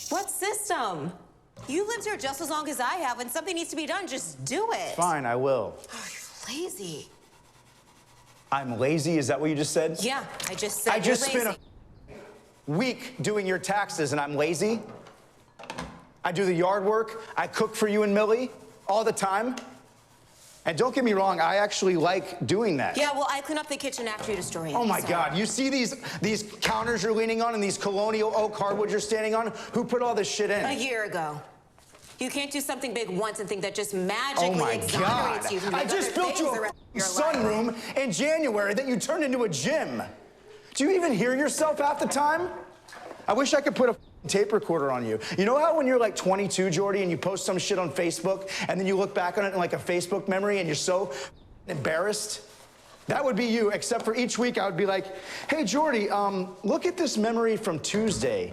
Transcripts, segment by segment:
What system? You lived here just as long as I have. When something needs to be done, just do it. Fine, I will. Oh, you're lazy. I'm lazy? Is that what you just said? Yeah, I just said I just you're spent lazy. a week doing your taxes and I'm lazy? I do the yard work. I cook for you and Millie all the time. And don't get me wrong, I actually like doing that. Yeah, well, I clean up the kitchen after you destroy it. Oh my so. God, you see these counters you're leaning on and these colonial oak hardwood you're standing on? Who put all this shit in? A year ago. You can't do something big once and think that just magically Oh my exonerates God. you from I doing just other built you things a around your sunroom in January that you turned into a gym. Do you even hear yourself half the time? I wish I could put a tape recorder on you. You know how when you're like 22, Jordie, and you post some shit on Facebook, and then you look back on it in like a Facebook memory, and you're so embarrassed? That would be you, except for each week I would be like, hey, Jordie, look at this memory from Tuesday.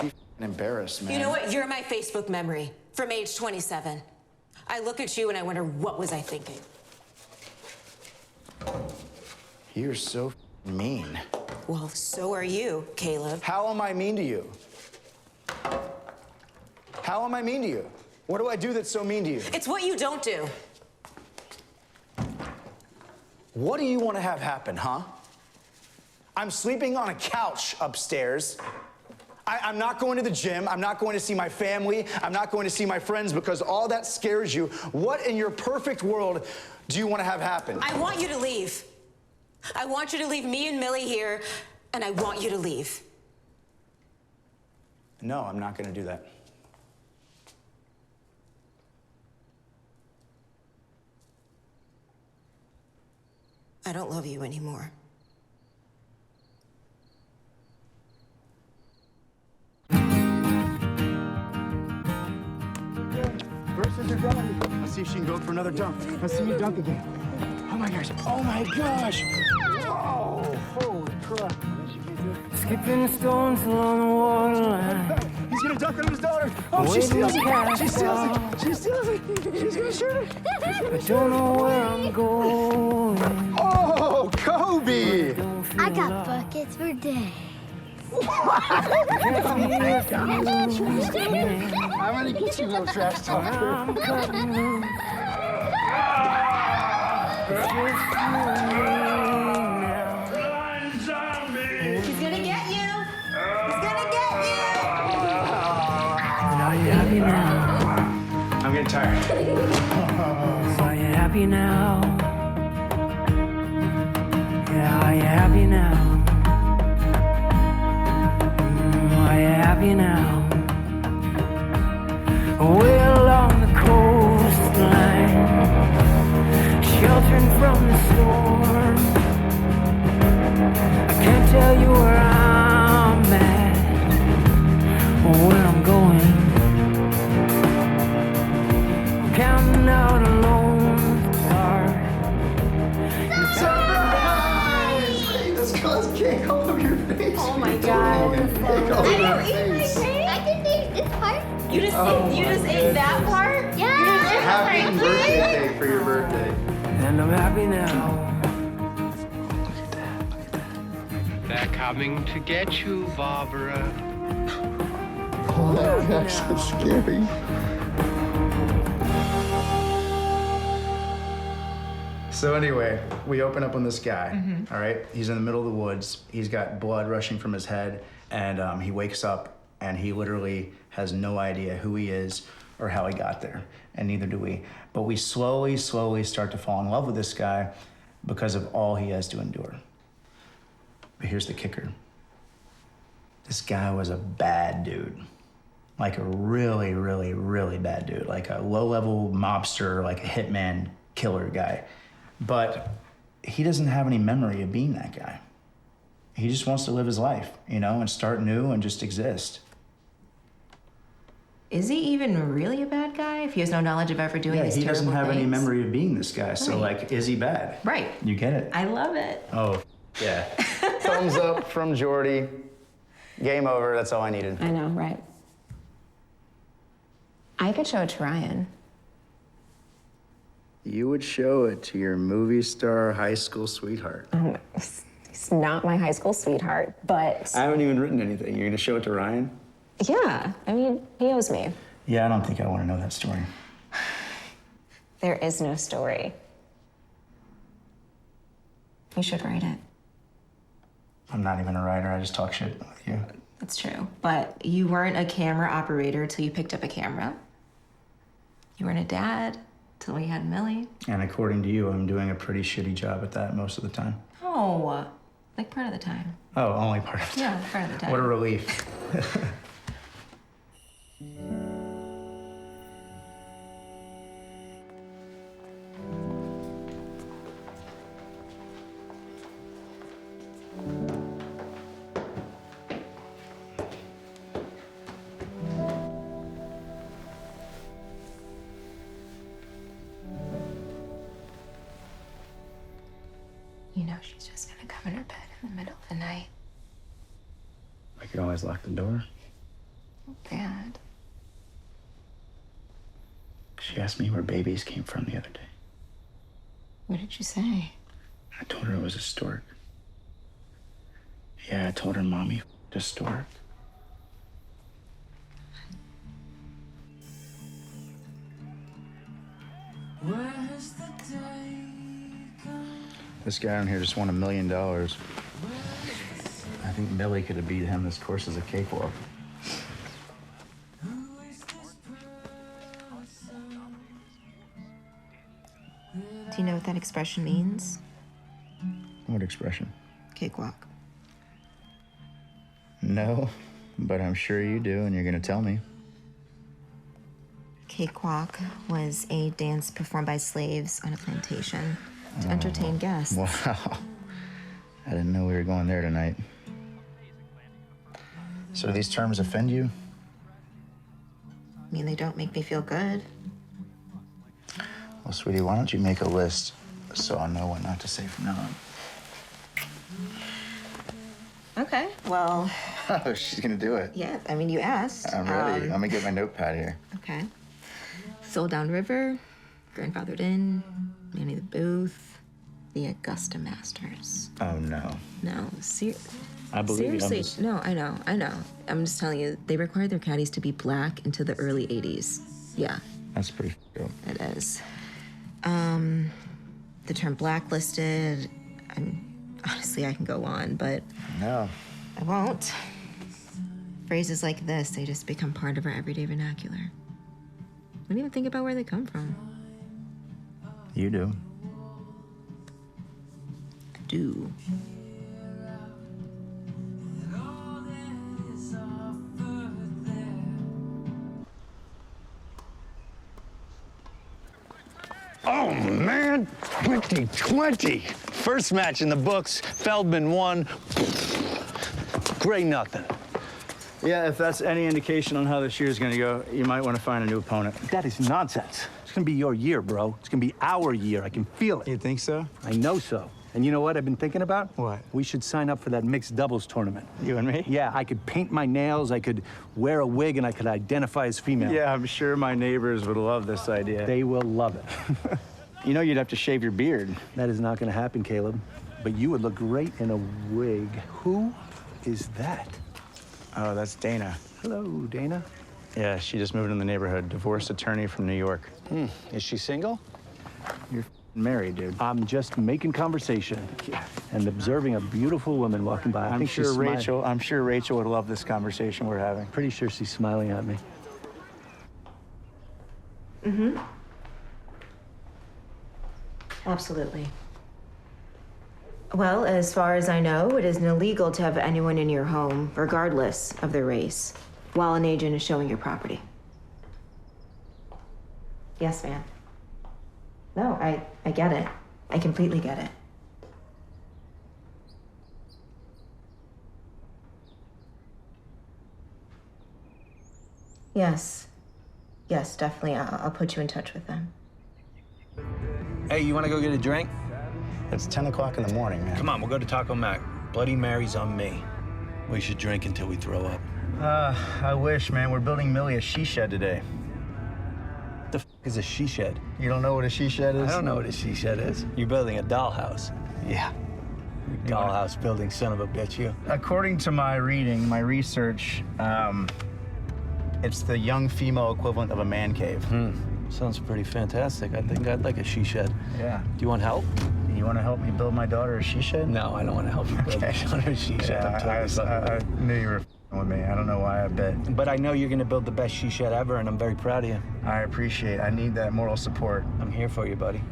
Be embarrassed, man. You know what? You're my Facebook memory from age 27. I look at you and I wonder, what was I thinking? You're so mean. Well, so are you, Caleb. How am I mean to you? How am I mean to you? What do I do that's so mean to you? It's what you don't do. What do you want to have happen, huh? I'm sleeping on a couch upstairs. I'm not going to the gym. I'm not going to see my family. I'm not going to see my friends because all that scares you. What in your perfect world do you want to have happen? I want you to leave. I want you to leave me and Millie here, and I want you to leave. No, I'm not going to do that. I don't love you anymore. Versus are done. Let's see if she can go for another dunk. Let's see you dunk again. Oh my gosh. Oh my gosh. Whoa. Holy crap. Skipping stones along the waterline. He's gonna dunk on his daughter. Oh, she steals it. She steals it. She steals it. She's gonna shoot it. I don't know where I'm going. Oh, Kobe. I got buckets for days. I'm gonna get you, little trash talker. cutting loose. It's just you and me now. He's gonna get you. He's gonna get you. And are you happy now? I'm getting tired. So are you happy now? Yeah, are you happy now? Are you happy now? Way along the coastline, sheltering from the storm. I can't tell you where I'm at or where I'm going. I'm counting out a lone star. Surprise! This cause cake all over your face. Oh my God. Cake all over your face. I can take this part. You just ate that part? Yeah. Happy birthday cake for your birthday. And I'm happy now. They're coming to get you, Barbara. Oh, that's so scary. So anyway, we open up on this guy, all right? He's in the middle of the woods. He's got blood rushing from his head, and he wakes up, and he literally has no idea who he is or how he got there, and neither do we. But we slowly start to fall in love with this guy because of all he has to endure. But here's the kicker. This guy was a bad dude. Like a really, really, really bad dude. Like a low-level mobster, like a hitman killer guy. But he doesn't have any memory of being that guy. He just wants to live his life, you know, and start new and just exist. Is he even really a bad guy if he has no knowledge of ever doing these he terrible doesn't have any things? memory of being this guy. So, Right. like, is he bad? Right. You get it? I love it. Oh, yeah. Thumbs up from Jordie. Game over. That's all I needed. I know, right? I could show it to Ryan. You would show it to your movie star high school sweetheart. He's not my high school sweetheart, but... I haven't even written anything. You're gonna show it to Ryan? Yeah, I mean, he owes me. Yeah, I don't think I want to know that story. There is no story. You should write it. I'm not even a writer. I just talk shit with you. That's true. But you weren't a camera operator till you picked up a camera. You weren't a dad till we had Millie. And according to you, I'm doing a pretty shitty job at that most of the time. Oh, like part of the time. Oh, only part of the time. Yeah, part of the time. What a relief. You know she's just gonna come in her bed in the middle of the night. I could always lock the door. Bad. She asked me where babies came from the other day. What did you say? I told her it was a stork. Yeah, I told her mommy f***ed a stork. This guy on here just won $1 million. I think Millie could have beat him. This course is a cakewalk. Do you know what that expression means? What expression? Cakewalk. No, but I'm sure you do, and you're gonna tell me. Cakewalk was a dance performed by slaves on a plantation to entertain guests. Wow. I didn't know we were going there tonight. So do these terms offend you? I mean, they don't make me feel good. Well, sweetie, why don't you make a list so I'll know what not to say from now on? Okay, well, Oh, she's gonna do it. yeah, I mean, you asked. I'm ready. I'm gonna get my notepad here. Okay. Sold Down River, Grandfathered In, Manny the Booth, the Augusta Masters. Oh, no. No, I believe you. seriously, no, I know. I'm just telling you, they required their caddies to be black into the early 80s. Yeah, That's pretty dope. it is. The term blacklisted, honestly, I can go on, but No. I won't. Phrases like this, they just become part of our everyday vernacular. We don't even think about where they come from. You do. I do. Oh, man, 2020. First match in the books, Feldman won. Gray nothing. Yeah, if that's any indication on how this year's gonna go, you might want to find a new opponent. That is nonsense. It's gonna be your year, bro. It's gonna be our year. I can feel it. You think so? I know so. And you know what I've been thinking about? What? We should sign up for that mixed doubles tournament. You and me? Yeah, I could paint my nails, I could wear a wig, and I could identify as female. Yeah, I'm sure my neighbors would love this idea. They will love it. You know you'd have to shave your beard. That is not gonna happen, Caleb. But you would look great in a wig. Who is that? Oh, that's Dana. Hello, Dana. Yeah, she just moved in the neighborhood. Divorced attorney from New York. Is she single? You're married, dude. I'm just making conversation and observing a beautiful woman walking by. I I'm think she's sure smiling. Rachel would love this conversation we're having. Pretty sure she's smiling at me. Absolutely. Well, as far as I know, it is illegal to have anyone in your home, regardless of their race, while an agent is showing your property. Yes, ma'am. No, I get it. I completely get it. Yes. Yes, definitely. I'll put you in touch with them. Hey, you want to go get a drink? It's 10 o'clock in the morning, man. Come on, we'll go to Taco Mac. Bloody Mary's on me. We should drink until we throw up. I wish, man. We're building Millie a she shed today. The f is a she shed? You don't know what a she shed is? I don't know what a she shed is. You're building a dollhouse. Yeah. You dollhouse building son of a bitch, you. According to my reading, my research, it's the young female equivalent of a man cave. Sounds pretty fantastic. I think I'd like a she shed. Yeah. Do you want help? You want to help me build my daughter a she shed? No, I don't want to help you build my daughter a she shed. I'm totally I knew you were f***ing with me. I don't know why I bet. But I know you're going to build the best she shed ever, and I'm very proud of you. I appreciate it. I need that moral support. I'm here for you, buddy.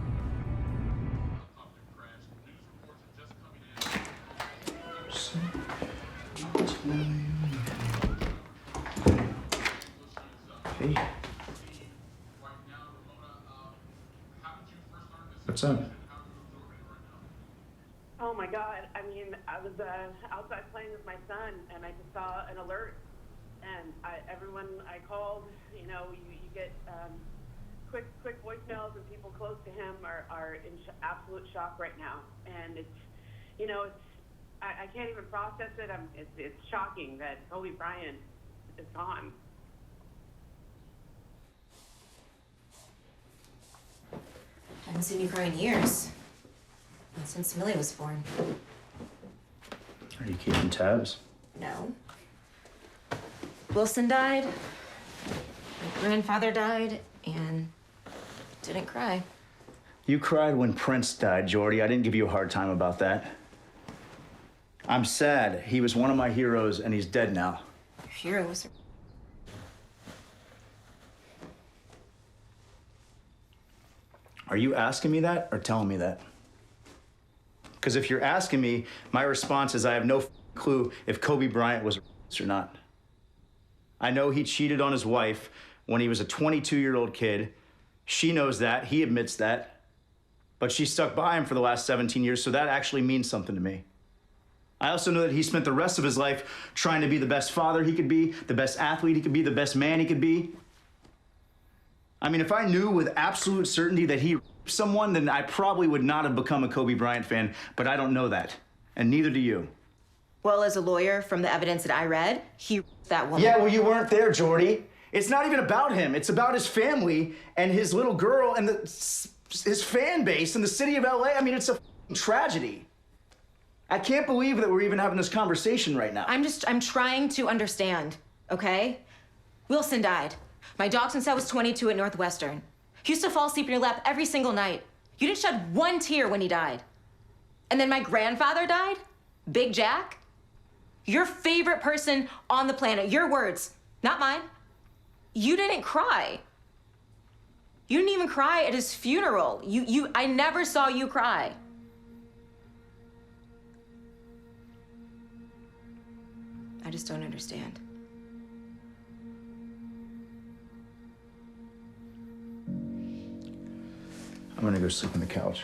Hey. What's up? Oh my God! I mean, I was outside playing with my son, and I just saw an alert. And everyone I called, you know, you get quick voicemails, and people close to him are in absolute shock right now. And it's, you know, I can't even process it. It's shocking that Kobe Bryant is gone. I haven't seen you cry in years. Not since Millie was born. Are you keeping tabs? No. Wilson died. My grandfather died, and didn't cry. You cried when Prince died, Jordie. I didn't give you a hard time about that. I'm sad. He was one of my heroes, and he's dead now. Heroes. Are you asking me that or telling me that? Because if you're asking me, my response is I have no clue if Kobe Bryant was a or not. I know he cheated on his wife when he was a 22-year-old kid. She knows that. He admits that. But she stuck by him for the last 17 years, so that actually means something to me. I also know that he spent the rest of his life trying to be the best father he could be, the best athlete he could be, the best man he could be. I mean, if I knew with absolute certainty that he raped someone, then I probably would not have become a Kobe Bryant fan, but I don't know that, and neither do you. Well, as a lawyer, from the evidence that I read, he raped that woman. Yeah, well, you weren't there, Jordie. It's not even about him. It's about his family and his little girl and his fan base in the city of LA. I mean, it's a tragedy. I can't believe that we're even having this conversation right now. I'm trying to understand, okay? Wilson died. My dachshund set was 22 at Northwestern. He used to fall asleep in your lap every single night. You didn't shed one tear when he died. And then my grandfather died? Big Jack? Your favorite person on the planet, your words, not mine. You didn't cry. You didn't even cry at his funeral. I never saw you cry. I just don't understand. I'm gonna go sleep on the couch.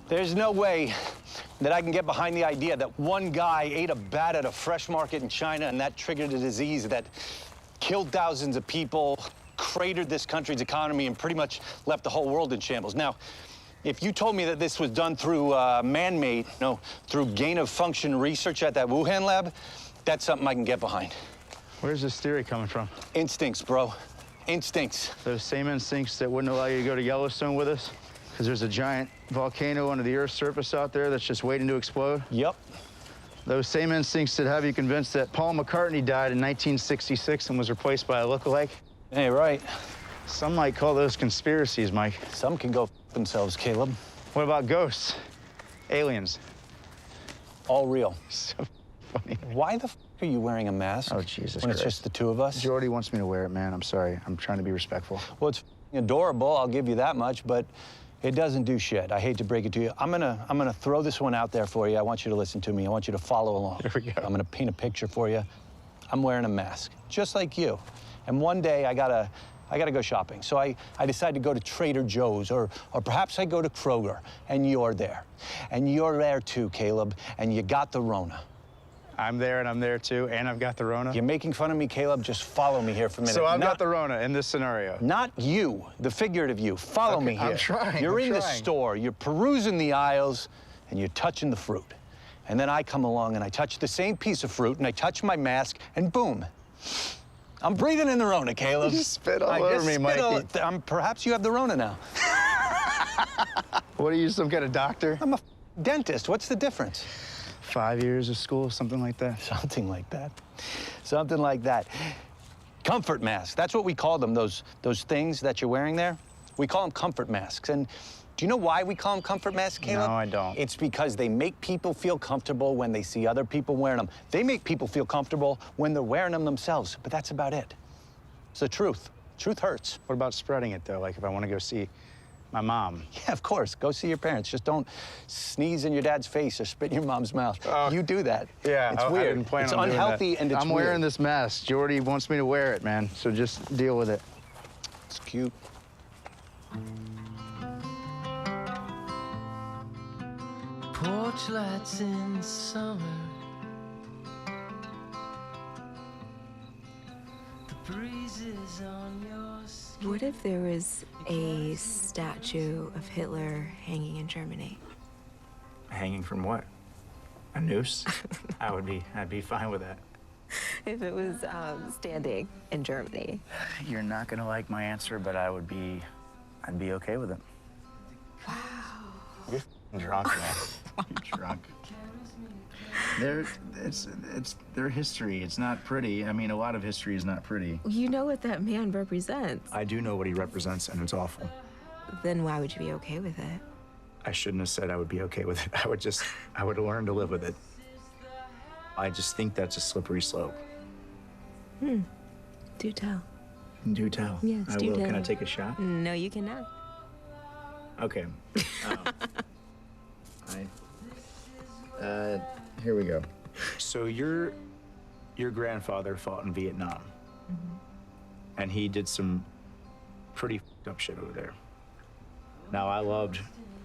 There's no way that I can get behind the idea that one guy ate a bat at a fresh market in China and that triggered a disease that killed thousands of people, cratered this country's economy, and pretty much left the whole world in shambles. Now, if you told me that this was done through man-made, through gain-of-function research at that Wuhan lab, that's something I can get behind. Where's this theory coming from? Instincts, bro. Instincts. Those same instincts that wouldn't allow you to go to Yellowstone with us? Because there's a giant volcano under the Earth's surface out there that's just waiting to explode? Yep. Those same instincts that have you convinced that Paul McCartney died in 1966 and was replaced by a lookalike? Hey, right. Some might call those conspiracies, Mike. Some can go f themselves, Caleb. What about ghosts? Aliens? All real. So funny. Why the f are you wearing a mask? Oh, Jesus when Christ. it's just the two of us? Jordie wants me to wear it, man. I'm sorry. I'm trying to be respectful. Well, it's adorable, I'll give you that much, but it doesn't do shit. I hate to break it to you. I'm gonna throw this one out there for you. I want you to listen to me. I want you to follow along. Here we go. I'm gonna paint a picture for you. I'm wearing a mask, just like you. And one day I gotta go shopping. So I decide to go to Trader Joe's, or perhaps I go to Kroger, and you're there. And you're there too, Caleb, and you got the Rona. I'm there, and I'm there too, and I've got the Rona. You're making fun of me, Caleb? Just follow me here for a minute. So I've got the Rona in this scenario. Not you, the figurative you. Follow me here. I'm trying. You're I'm in the trying. store, you're perusing the aisles, and you're touching the fruit. And then I come along and I touch the same piece of fruit and I touch my mask and boom. I'm breathing in the Rona, Caleb. You spit all over me, Mikey. Perhaps you have the Rona now. What are you, some kind of doctor? I'm a dentist. What's the difference? 5 years of school, something like that? Something like that. Something like that. Comfort masks. That's what we call them, those things that you're wearing there. We call them comfort masks. And do you know why we call them comfort masks, Caleb? No, I don't. It's because they make people feel comfortable when they see other people wearing them. They make people feel comfortable when they're wearing them themselves, but that's about it. It's the truth. Truth hurts. What about spreading it, though? Like if I want to go see my mom? Yeah, of course. Go see your parents. Just don't sneeze in your dad's face or spit in your mom's mouth. You do that. Yeah, it's I weird. didn't plan it's on unhealthy doing that. and it's I'm weird. wearing this mask. Jordie wants me to wear it, man. So just deal with it. It's cute. Porch lights in summer. The breezes on your skin. What if there was a statue of Hitler hanging in Germany? Hanging from what? A noose? I'd be fine with that. If it was standing in Germany. You're not gonna like my answer, but I'd be okay with it. Wow. You're drunk, man. You're drunk. It's their history. It's not pretty. I mean, a lot of history is not pretty. You know what that man represents. I do know what he represents, and it's awful. Then why would you be okay with it? I shouldn't have said I would be okay with it. I would learn to live with it. I just think that's a slippery slope. Do tell. Do tell. Yes, I do will. tell. Can I take a shot? No, you cannot. Okay. Here we go. So your grandfather fought in Vietnam, and he did some pretty f***ed up shit over there. Now, I loved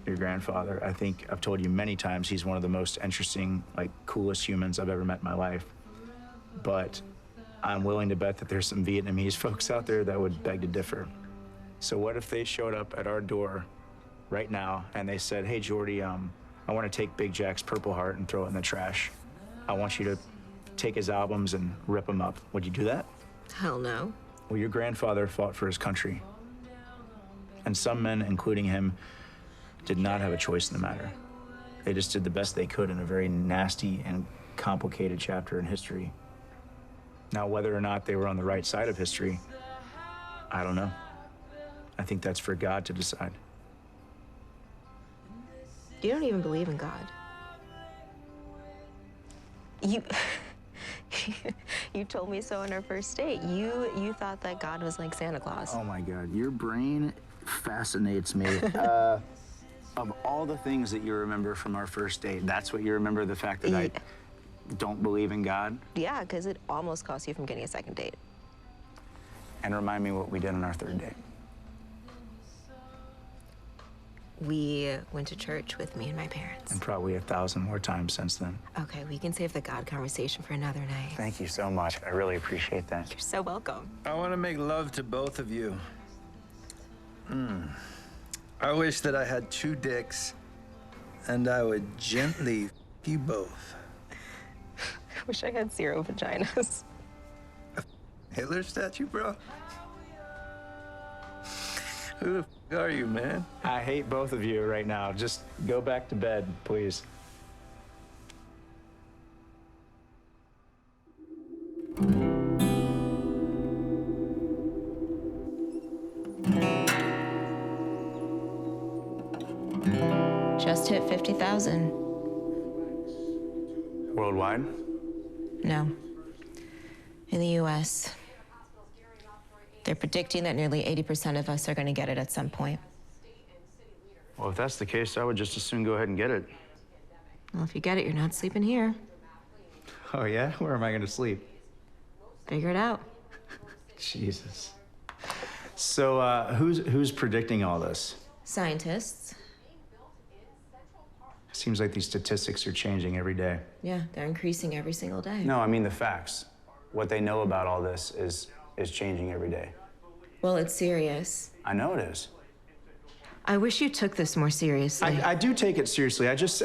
your grandfather. I think I've told you many times he's one of the most interesting, like, coolest humans I've ever met in my life. But I'm willing to bet that there's some Vietnamese folks out there that would beg to differ. So what if they showed up at our door right now and they said, hey, Jordie, I want to take Big Jack's Purple Heart and throw it in the trash. I want you to take his albums and rip them up. Would you do that? Hell no. Well, your grandfather fought for his country. And some men, including him, did not have a choice in the matter. They just did the best they could in a very nasty and complicated chapter in history. Now, whether or not they were on the right side of history, I don't know. I think that's for God to decide. You don't even believe in God. You told me so on our first date. You thought that God was like Santa Claus. Oh my God, your brain fascinates me. Of all the things that you remember from our first date, that's what you remember, the fact that I don't believe in God? Yeah, because it almost cost you from getting a second date. And remind me what we did on our third date. We went to church with me and my parents. And probably 1,000 more times since then. Okay, we can save the God conversation for another night. Thank you so much. I really appreciate that. You're so welcome. I want to make love to both of you. I wish that I had 2 dicks, and I would gently f you both. I wish I had 0 vaginas. Hitler statue, bro? Who the f are you, man? I hate both of you right now. Just go back to bed, please. Just hit 50,000. Worldwide? No. In the US. They're predicting that nearly 80% of us are going to get it at some point. Well, if that's the case, I would just as soon go ahead and get it. Well, if you get it, you're not sleeping here. Oh, yeah? Where am I going to sleep? Figure it out. Jesus. So, who's predicting all this? Scientists. Seems like these statistics are changing every day. Yeah, they're increasing every single day. No, I mean the facts. What they know about all this is changing every day. Well, it's serious. I know it is. I wish you took this more seriously. I do take it seriously. I just...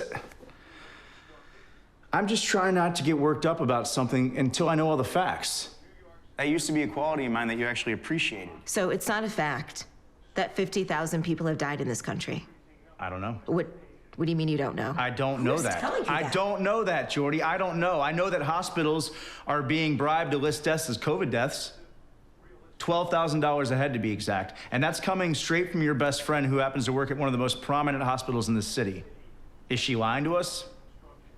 I'm just trying not to get worked up about something until I know all the facts. That used to be a quality of mine that you actually appreciated. So it's not a fact that 50,000 people have died in this country. I don't know. What do you mean you don't know? I don't know that. telling you I that? don't know that, Jordie. I don't know. I know that hospitals are being bribed to list deaths as COVID deaths. $12,000 a head to be exact. And that's coming straight from your best friend who happens to work at one of the most prominent hospitals in this city. Is she lying to us?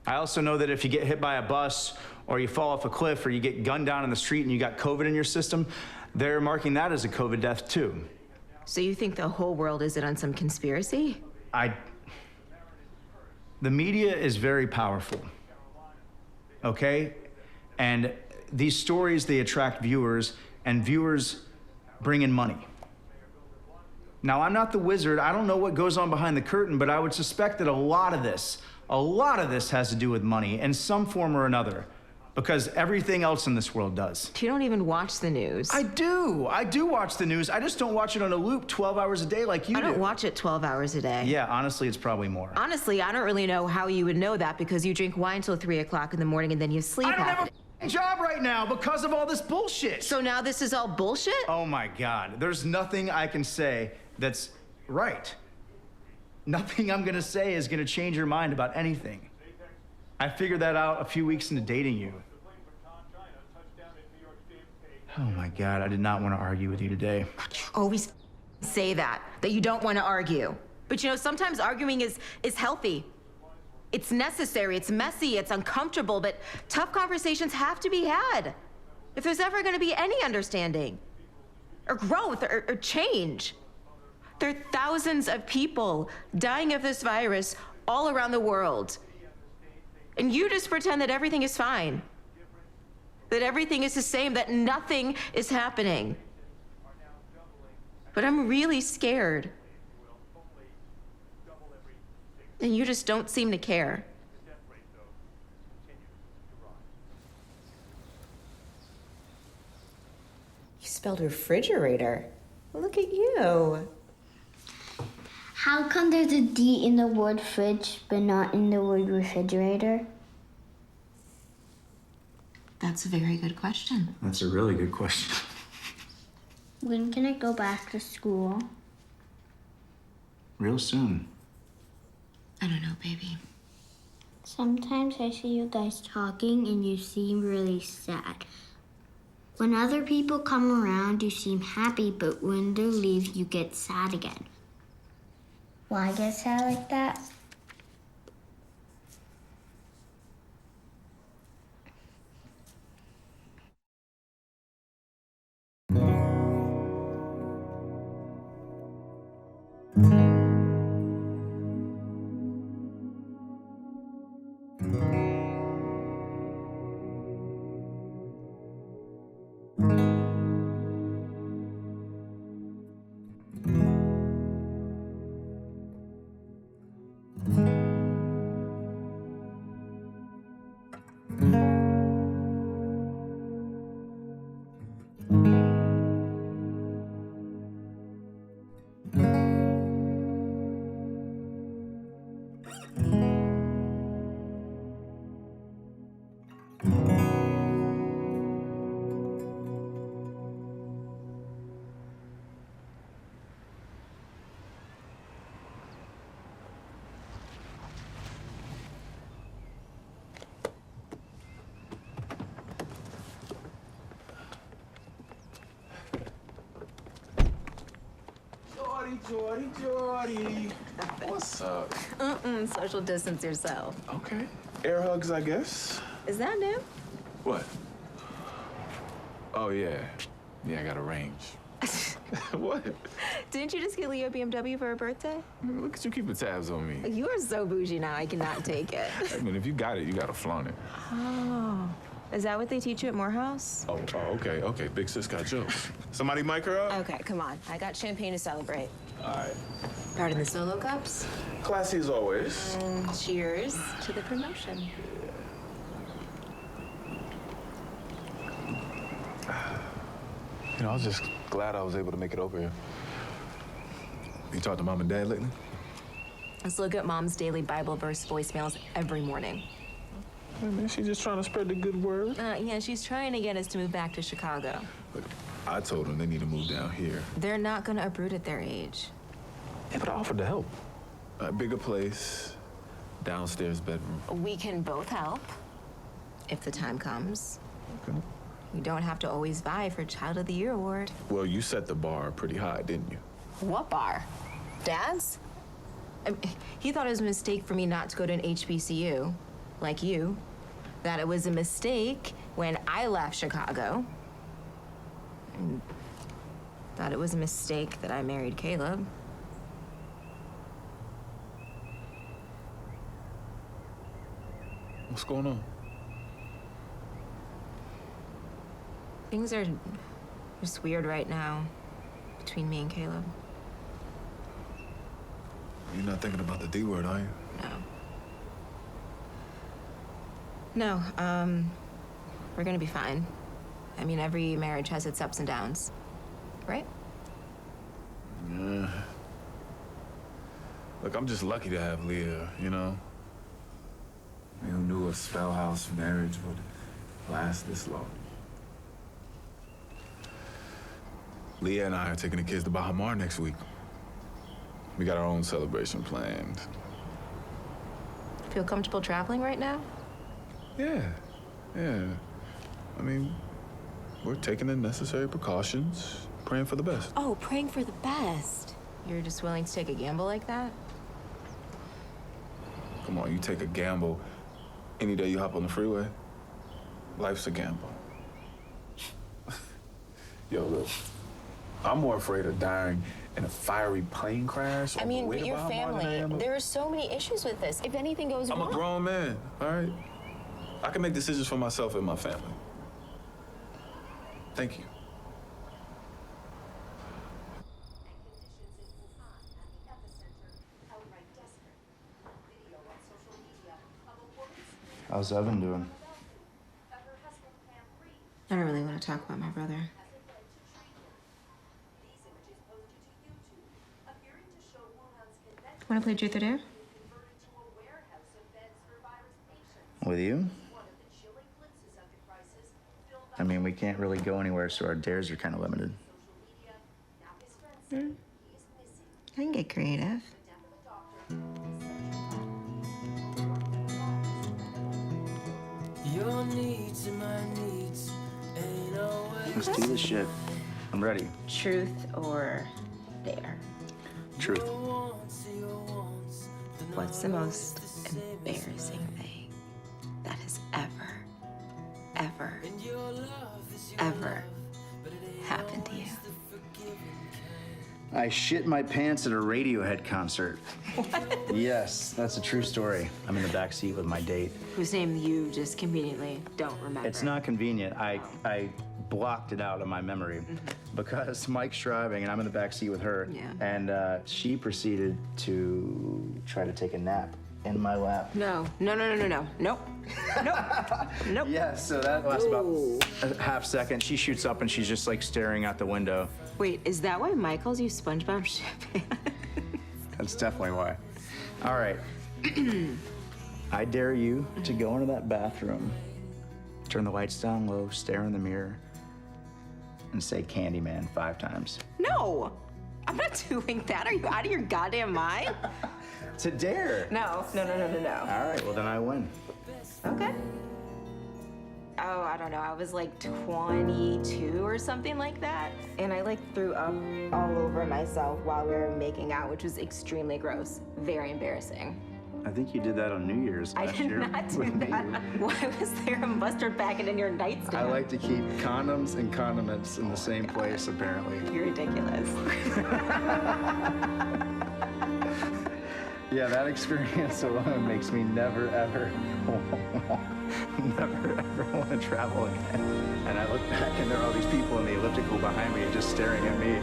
I also know that if you get hit by a bus or you fall off a cliff or you get gunned down in the street and you got COVID in your system, they're marking that as a COVID death too. So you think the whole world is in on some conspiracy? The media is very powerful, okay? And these stories, they attract viewers, and viewers bring in money. Now, I'm not the wizard. I don't know what goes on behind the curtain, but I would suspect that a lot of this has to do with money in some form or another, because everything else in this world does. You don't even watch the news. I do watch the news. I just don't watch it on a loop 12 hours a day like you do. I don't watch it 12 hours a day. Yeah, honestly, it's probably more. Honestly, I don't really know how you would know that because you drink wine till 3 o'clock in the morning and then you sleep I don't half have the a job right now because of all this bullshit. So now this is all bullshit? Oh my God, there's nothing I can say that's right. Nothing I'm gonna say is gonna change your mind about anything. I figured that out a few weeks into dating you. Oh my God, I did not want to argue with you today. Always say that you don't want to argue. But you know, sometimes arguing is healthy. It's necessary, it's messy, it's uncomfortable, but tough conversations have to be had. If there's ever going to be any understanding, or growth, or change. There are thousands of people dying of this virus all around the world. And you just pretend that everything is fine. That everything is the same, that nothing is happening. But I'm really scared. And you just don't seem to care. You spelled refrigerator. Look at you. How come there's a D in the word fridge, but not in the word refrigerator? That's a very good question. That's a really good question. When can I go back to school? Real soon. I don't know, baby. Sometimes I see you guys talking and you seem really sad. When other people come around, you seem happy, but when they leave, you get sad again. Why get sad like that? Jordie. What's up? Social distance yourself. Okay. Air hugs, I guess. Is that new? What? Oh, yeah. Yeah, I got a range. What? Didn't you just get Leo a BMW for her birthday? Look at you keeping tabs on me. You are so bougie now, I cannot take it. I mean, if you got it, you gotta flaunt it. Oh, is that what they teach you at Morehouse? Oh, okay. Big sis got jokes. Somebody mic her up? Okay, come on. I got champagne to celebrate. All right. Pardon the solo cups. Classy as always. And cheers to the promotion. You know, I was just glad I was able to make it over here. You talked to Mom and Dad lately? Let's look at Mom's daily Bible verse voicemails every morning. Hey, man, she's just trying to spread the good word. Yeah, she's trying to get us to move back to Chicago. Look, I told them they need to move down here. They're not gonna uproot at their age. Yeah, but I offered to help. A bigger place, downstairs bedroom. We can both help, if the time comes. Okay. We don't have to always vie for Child of the Year award. Well, you set the bar pretty high, didn't you? What bar? Dad's? He thought it was a mistake for me not to go to an HBCU, like you. That it was a mistake when I left Chicago. And thought it was a mistake that I married Caleb. What's going on? Things are just weird right now between me and Caleb. You're not thinking about the D word, are you? No, we're gonna be fine. I mean, every marriage has its ups and downs, right? Yeah. Look, I'm just lucky to have Leah, you know? Who knew a spellhouse marriage would last this long? Leah and I are taking the kids to Baha Mar next week. We got our own celebration planned. Feel comfortable traveling right now? Yeah. I mean, we're taking the necessary precautions, praying for the best. Oh, praying for the best. You're just willing to take a gamble like that? Come on, you take a gamble any day you hop on the freeway. Life's a gamble. Yo, look, I'm more afraid of dying in a fiery plane crash. I mean, but your family, there are so many issues with this. If anything goes wrong... I'm a grown man, all right? I can make decisions for myself and my family. Thank you. How's Evan doing? I don't really want to talk about my brother. Want to play Truth or Dare? With you? I mean, we can't really go anywhere, so our dares are kind of limited. I can get creative. Your needs and my needs ain't always. Let's do this shit. I'm ready. Truth or dare? Truth. What's the most embarrassing thing that has ever happened to you? I shit my pants at a Radiohead concert. What? Yes, that's a true story. I'm in the back seat with my date. Whose name you just conveniently don't remember. It's not convenient. I blocked it out of my memory because Mike's driving and I'm in the back seat with her. Yeah. And she proceeded to try to take a nap in my lap. No. Nope. Yeah, so that lasts about a half second. She shoots up and she's just like staring out the window. Wait, is that why Mike calls you SpongeBob SquarePants? That's definitely why. All right. I dare you to go into that bathroom, turn the lights down low, stare in the mirror, and say Candyman 5 times. No, I'm not doing that. Are you out of your goddamn mind? It's a dare. No. All right, well then I win. Okay. Oh, I don't know. I was like 22 or something like that. And I like threw up all over myself while we were making out, which was extremely gross. Very embarrassing. I think you did that on New Year's I last did year. not do with me. that. Why was there a mustard packet in your nightstand? I like to keep condoms and condiments in the same place, apparently. You're ridiculous. Yeah, that experience alone makes me never, ever want to travel again. And I look back and there are all these people in the elliptical behind me just staring at me.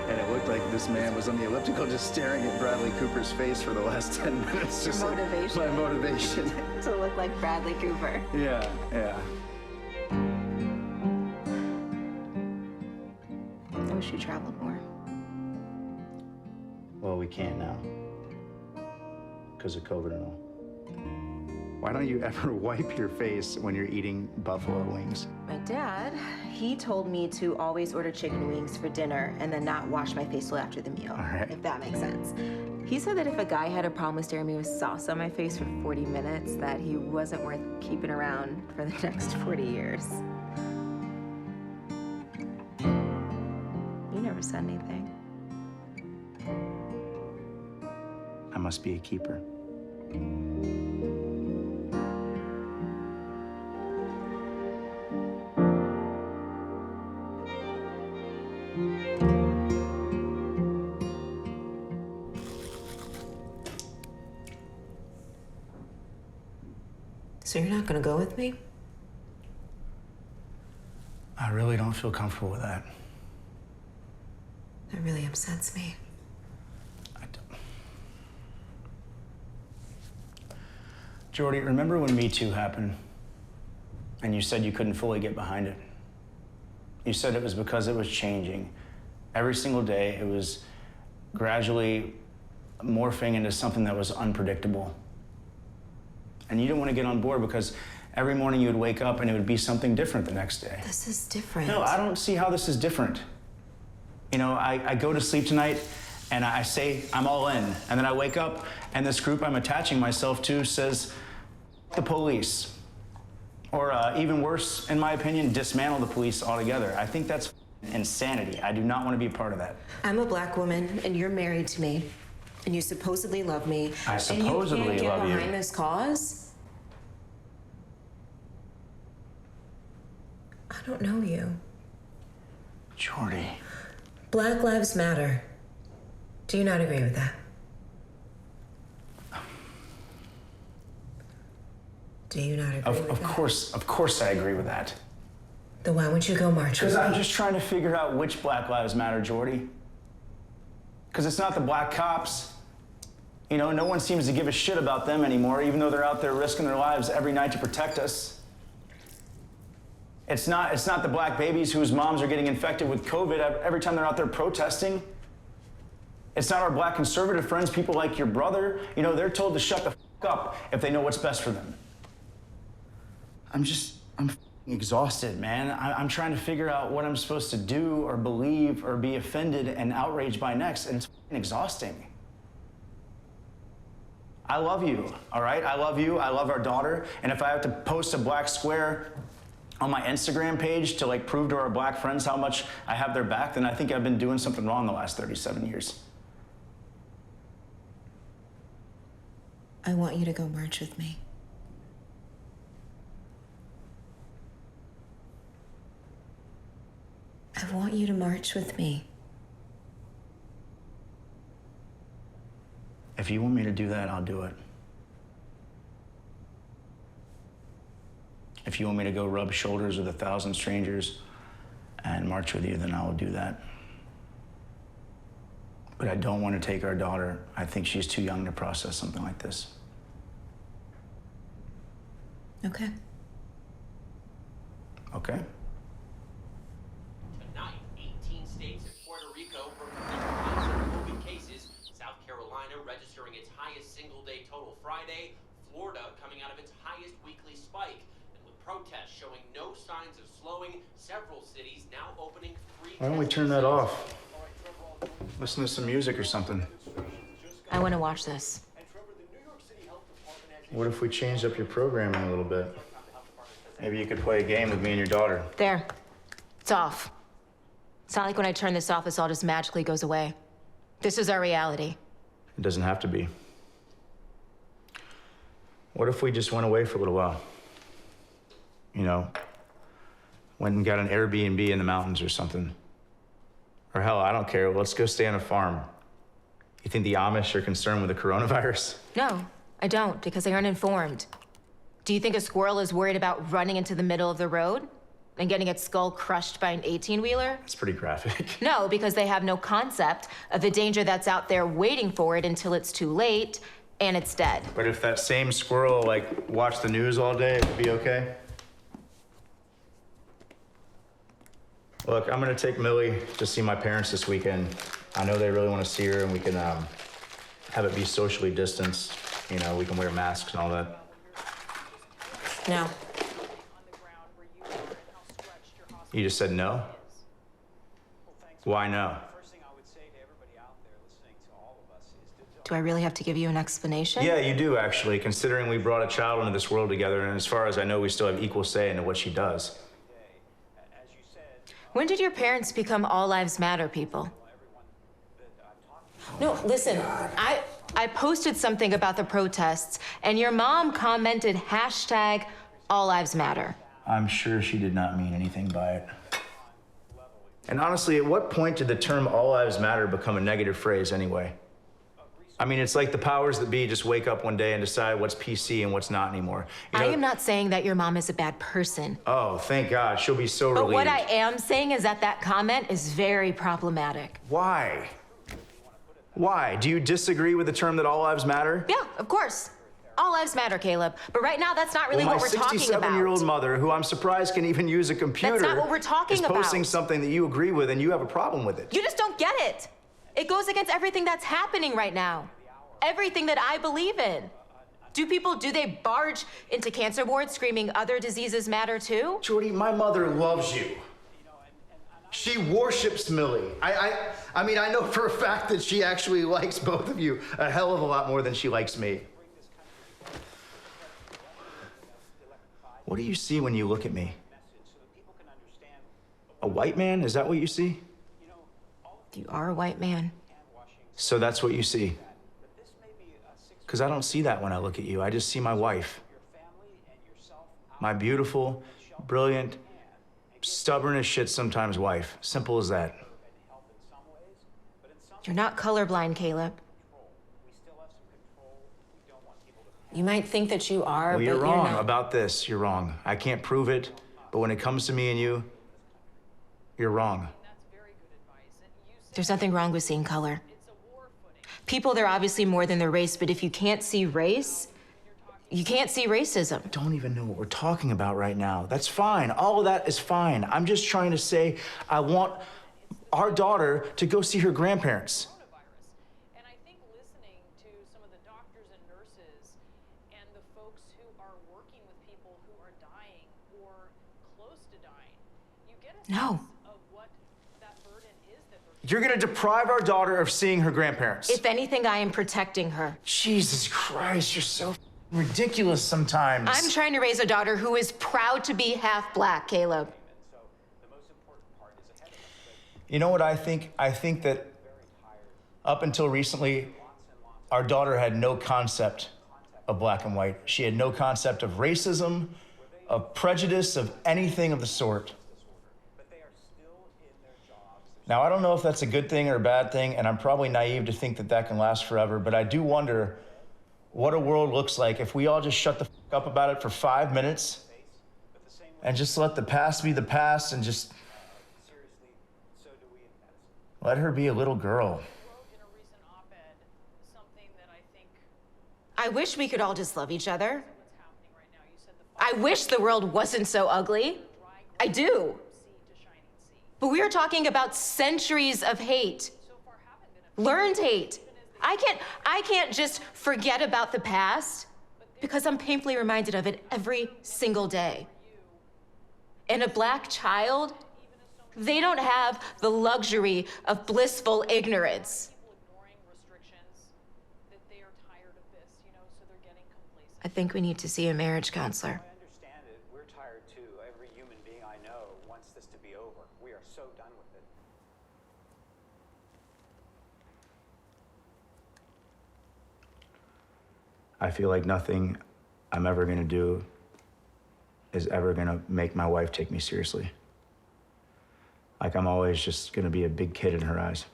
And it looked like this man was on the elliptical just staring at Bradley Cooper's face for the last 10 minutes. Your Just like motivation. my motivation. To look like Bradley Cooper. Yeah. I wish you traveled more. Well, we can't now. Because of COVID and all. Why don't you ever wipe your face when you're eating buffalo wings? My dad, he told me to always order chicken wings for dinner and then not wash my face till after the meal, if that makes sense. He said that if a guy had a problem with staring me with sauce on my face for 40 minutes, that he wasn't worth keeping around for the next 40 years. You never said anything. I must be a keeper. So you're not gonna go with me? I really don't feel comfortable with that. That really upsets me. I don't. Jordie, remember when Me Too happened? And you said you couldn't fully get behind it? You said it was because it was changing. Every single day, it was gradually morphing into something that was unpredictable. And you didn't want to get on board because every morning you would wake up and it would be something different the next day. This is different. No, I don't see how this is different. You know, I go to sleep tonight and I say I'm all in. And then I wake up and this group I'm attaching myself to says, the police. Or even worse, in my opinion, dismantle the police altogether. I think that's insanity. I do not want to be a part of that. I'm a black woman and you're married to me. And you supposedly love me. I supposedly and you can't love get you. behind this cause? I don't know you. Jordie. Black Lives Matter. Do you not agree with that? Do you not agree with that? Of course I agree with that. Then why won't you go march with Because me? I'm just trying to figure out which Black Lives Matter, Jordie. Because it's not the black cops. You know, no one seems to give a shit about them anymore, even though they're out there risking their lives every night to protect us. It's not the black babies whose moms are getting infected with COVID every time they're out there protesting. It's not our black conservative friends, people like your brother. You know, they're told to shut the f*** up if they know what's best for them. I'm exhausted, man. I'm trying to figure out what I'm supposed to do or believe or be offended and outraged by next, and it's exhausting. I love you, all right? I love you, I love our daughter, and if I have to post a black square on my Instagram page to like prove to our black friends how much I have their back, then I think I've been doing something wrong the last 37 years. I want you to go march with me. I want you to march with me. If you want me to do that, I'll do it. If you want me to go rub shoulders with 1,000 strangers and march with you, then I will do that. But I don't want to take our daughter. I think she's too young to process something like this. Okay. Okay? Tonight, 18 states and Puerto Rico broke COVID cases. South Carolina registering its highest single-day total Friday. Florida coming out of its highest weekly spike. And with protests showing no signs of slowing, several cities now opening free. Why don't we turn that off? Listen to some music or something. I want to watch this. What if we changed up your programming a little bit? Maybe you could play a game with me and your daughter. There. It's off. It's not like when I turn this off, this all just magically goes away. This is our reality. It doesn't have to be. What if we just went away for a little while? You know, went and got an Airbnb in the mountains or something. Or hell, I don't care. Let's go stay on a farm. You think the Amish are concerned with the coronavirus? No, I don't, because they aren't informed. Do you think a squirrel is worried about running into the middle of the road and getting its skull crushed by an 18-wheeler? It's pretty graphic. No, because they have no concept of the danger that's out there waiting for it until it's too late and it's dead. But if that same squirrel, like, watched the news all day, it would be okay? Look, I'm gonna take Millie to see my parents this weekend. I know they really want to see her, and we can have it be socially distanced. You know, we can wear masks and all that. No. You just said no? Why no? Do I really have to give you an explanation? Yeah, you do, actually, considering we brought a child into this world together, and as far as I know, we still have equal say into what she does. When did your parents become All Lives Matter people? No, listen, I posted something about the protests, and your mom commented hashtag All Lives Matter. I'm sure she did not mean anything by it. And honestly, at what point did the term All Lives Matter become a negative phrase anyway? I mean, it's like the powers that be just wake up one day and decide what's PC and what's not anymore. You know, I am not saying that your mom is a bad person. Oh, thank God. She'll be so relieved. But what I am saying is that that comment is very problematic. Why? Why? Do you disagree with the term that all lives matter? Yeah, of course. All lives matter, Caleb. But right now, that's not really what we're talking about. My 67-year-old mother, who I'm surprised can even use a computer, that's not what we're talking is about. posting something that you agree with and you have a problem with it. You just don't get it. It goes against everything that's happening right now. Everything that I believe in. Do they barge into cancer wards screaming other diseases matter too? Jordie, my mother loves you. She worships Millie. I mean, I know for a fact that she actually likes both of you a hell of a lot more than she likes me. What do you see when you look at me? A white man? Is that what you see? You are a white man. So that's what you see? Because I don't see that when I look at you. I just see my wife. My beautiful, brilliant, stubborn as shit sometimes wife. Simple as that. You're not colorblind, Caleb. You might think that you are, Well, but you're wrong not. about this. You're wrong. I can't prove it, but when it comes to me and you, you're wrong. There's nothing wrong with seeing color. People, they're obviously more than their race, but if you can't see race, you can't see racism. Don't even know what we're talking about right now. That's fine. All of that is fine. I'm just trying to say I want our daughter to go see her grandparents. And I think listening to some of the doctors and nurses and the folks who are working with people who are dying or close to dying, you get a sense of what that burden is that they're... You're gonna deprive our daughter of seeing her grandparents. If anything, I am protecting her. Jesus Christ, you're so ridiculous sometimes. I'm trying to raise a daughter who is proud to be half black, Caleb. You know what I think? I think that up until recently, our daughter had no concept of black and white. She had no concept of racism, of prejudice, of anything of the sort. Now, I don't know if that's a good thing or a bad thing, and I'm probably naive to think that that can last forever, but I do wonder what a world looks like if we all just shut the fuck up about it for 5 minutes and just let the past be the past and just let her be a little girl. I wish we could all just love each other. I wish the world wasn't so ugly. I do. But we are talking about centuries of hate. Learned hate. I can't just forget about the past because I'm painfully reminded of it every single day. And a black child, they don't have the luxury of blissful ignorance. I think we need to see a marriage counselor. I understand it. We're tired too. Every human being I know wants this to be over. We are so done with it. I feel like nothing I'm ever gonna do is ever gonna make my wife take me seriously. Like I'm always just gonna be a big kid in her eyes.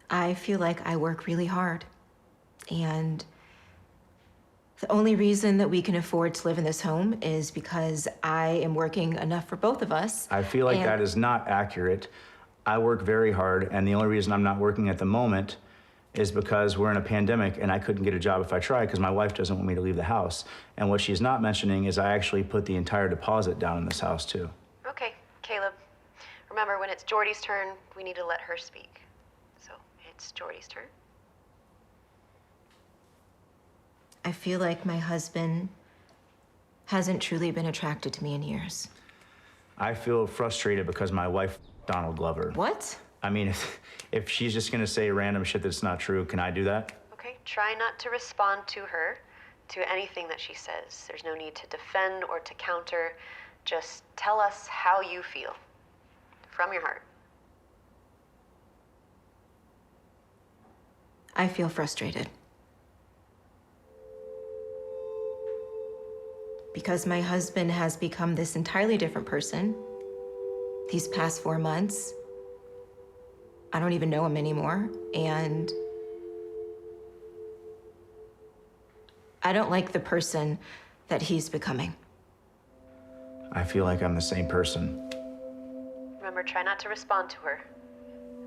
I feel like I work really hard. And the only reason that we can afford to live in this home is because I am working enough for both of us. I feel like that is not accurate. I work very hard, and the only reason I'm not working at the moment is because we're in a pandemic and I couldn't get a job if I tried because my wife doesn't want me to leave the house. And what she's not mentioning is I actually put the entire deposit down in this house too. Okay, Caleb. Remember, when it's Jordie's turn, we need to let her speak. So it's Jordie's turn. I feel like my husband hasn't truly been attracted to me in years. I feel frustrated because my wife, Donald Glover. What? I mean, if she's just gonna say random shit that's not true, can I do that? Okay, try not to respond to her, to anything that she says. There's no need to defend or to counter. Just tell us how you feel. From your heart. I feel frustrated. Because my husband has become this entirely different person these past 4 months. I don't even know him anymore, and I don't like the person that he's becoming. I feel like I'm the same person. Remember, try not to respond to her.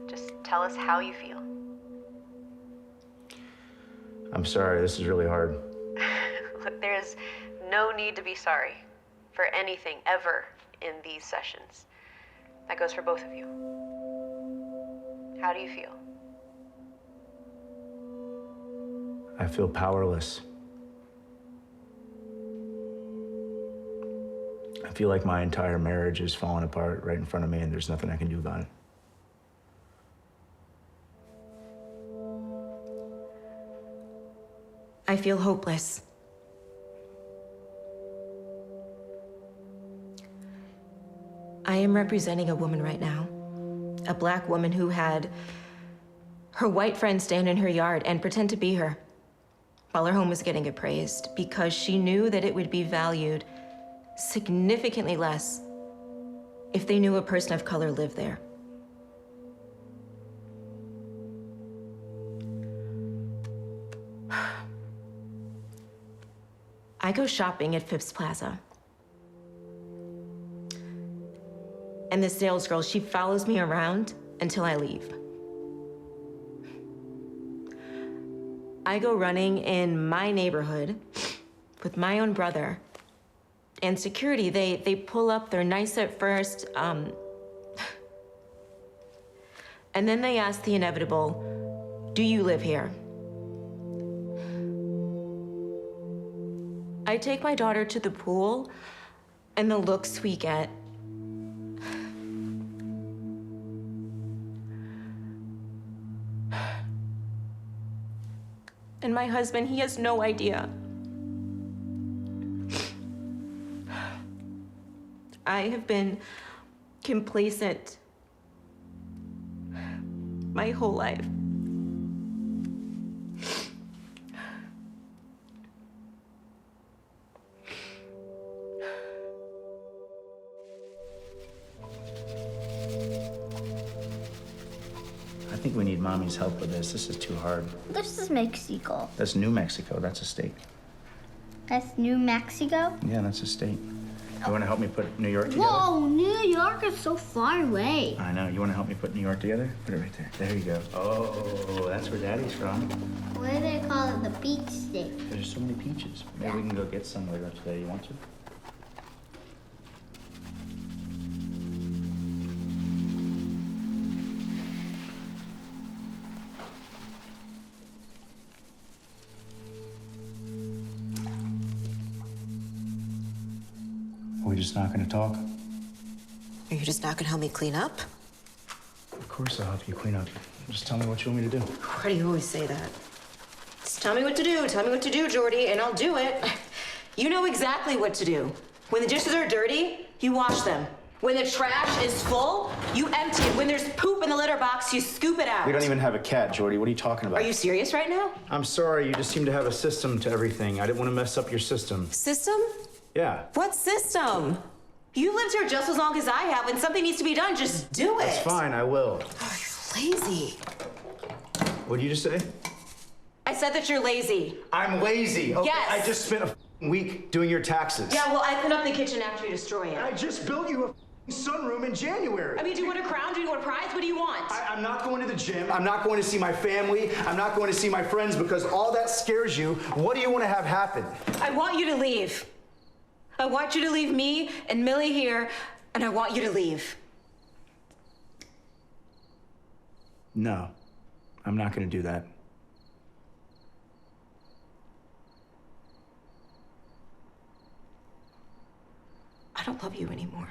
Just tell us how you feel. I'm sorry, this is really hard. Look, there's no need to be sorry for anything ever in these sessions. That goes for both of you. How do you feel? I feel powerless. I feel like my entire marriage is falling apart right in front of me and there's nothing I can do about it. I feel hopeless. I am representing a woman right now, a black woman who had her white friend stand in her yard and pretend to be her while her home was getting appraised because she knew that it would be valued significantly less if they knew a person of color lived there. I go shopping at Phipps Plaza. And the sales girl, she follows me around until I leave. I go running in my neighborhood with my own brother. And security, they pull up, they're nice at first, and then they ask the inevitable, do you live here? I take my daughter to the pool, and the looks we get. And my husband, he has no idea. I have been complacent my whole life. I think we need Mommy's help with this. This is too hard. This is Mexico. That's New Mexico. That's a state. That's New Mexico? Yeah, that's a state. You want to help me put New York together? Whoa, New York is so far away. I know. You want to help me put New York together? Put it right there. There you go. Oh, that's where Daddy's from. Why do they call it the peach state? There's so many peaches. Maybe we can go get some later today. You want to? Are we just not going to talk? Are you just not gonna help me clean up? Of course I'll help you clean up. Just tell me what you want me to do. Why do you always say that? Just tell me what to do. Tell me what to do, Jordie, and I'll do it. You know exactly what to do. When the dishes are dirty, you wash them. When the trash is full, you empty it. When there's poop in the litter box, you scoop it out. We don't even have a cat, Jordie. What are you talking about? Are you serious right now? I'm sorry. You just seem to have a system to everything. I didn't want to mess up your system. System? Yeah. What system? You lived here just as long as I have. When something needs to be done, just do it. That's fine. I will. Oh, you're lazy. What did you just say? I said that you're lazy. I'm lazy. Okay, Yes. I just spent a week doing your taxes. Yeah, well, I clean up the kitchen after you destroy it. I just built you a sunroom in January. I mean, do you want a crown? Do you want a prize? What do you want? I'm not going to the gym. I'm not going to see my family. I'm not going to see my friends because all that scares you. What do you want to have happen? I want you to leave. I want you to leave me and Millie here, and I want you to leave. No, I'm not going to do that. don't love you anymore.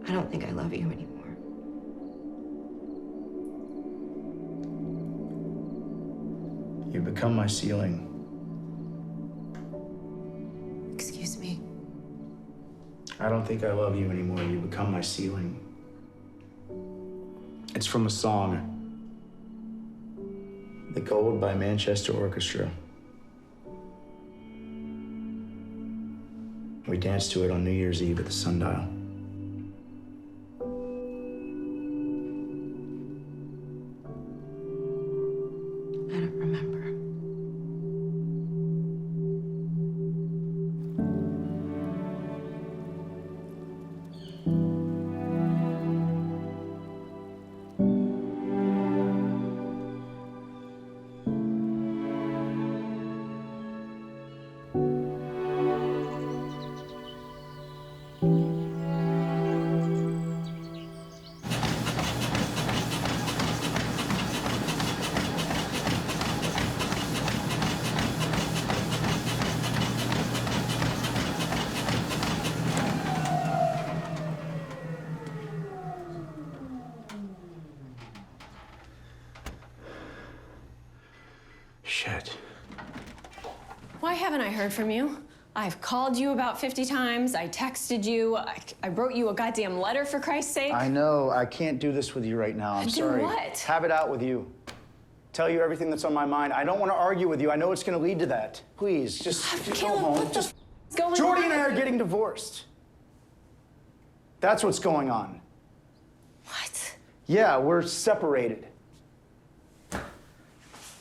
I don't think I love you anymore. You become my ceiling. Excuse me? I don't think I love you anymore. You become my ceiling. It's from a song, The Gold by Manchester Orchestra. We danced to it on New Year's Eve at the Sundial. I don't remember. Shit. Why haven't I heard from you? I've called you about 50 times. I texted you. I wrote you a goddamn letter, for Christ's sake. I know. I can't do this with you right now. I'm Do sorry. what? Have it out with you. Tell you everything that's on my mind. I don't want to argue with you. I know it's going to lead to that. Please, just go Caleb, home. what the Just is going Jordie on? and I are getting divorced. That's what's going on. What? Yeah, we're separated.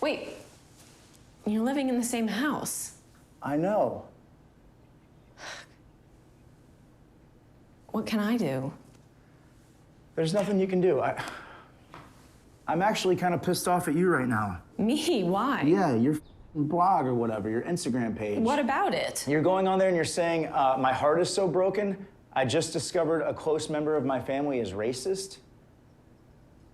Wait. You're living in the same house. I know. What can I do? There's nothing you can do. I'm actually kind of pissed off at you right now. Me? Why? Yeah, your blog or whatever, your Instagram page. What about it? You're going on there and you're saying, my heart is so broken, I just discovered a close member of my family is racist.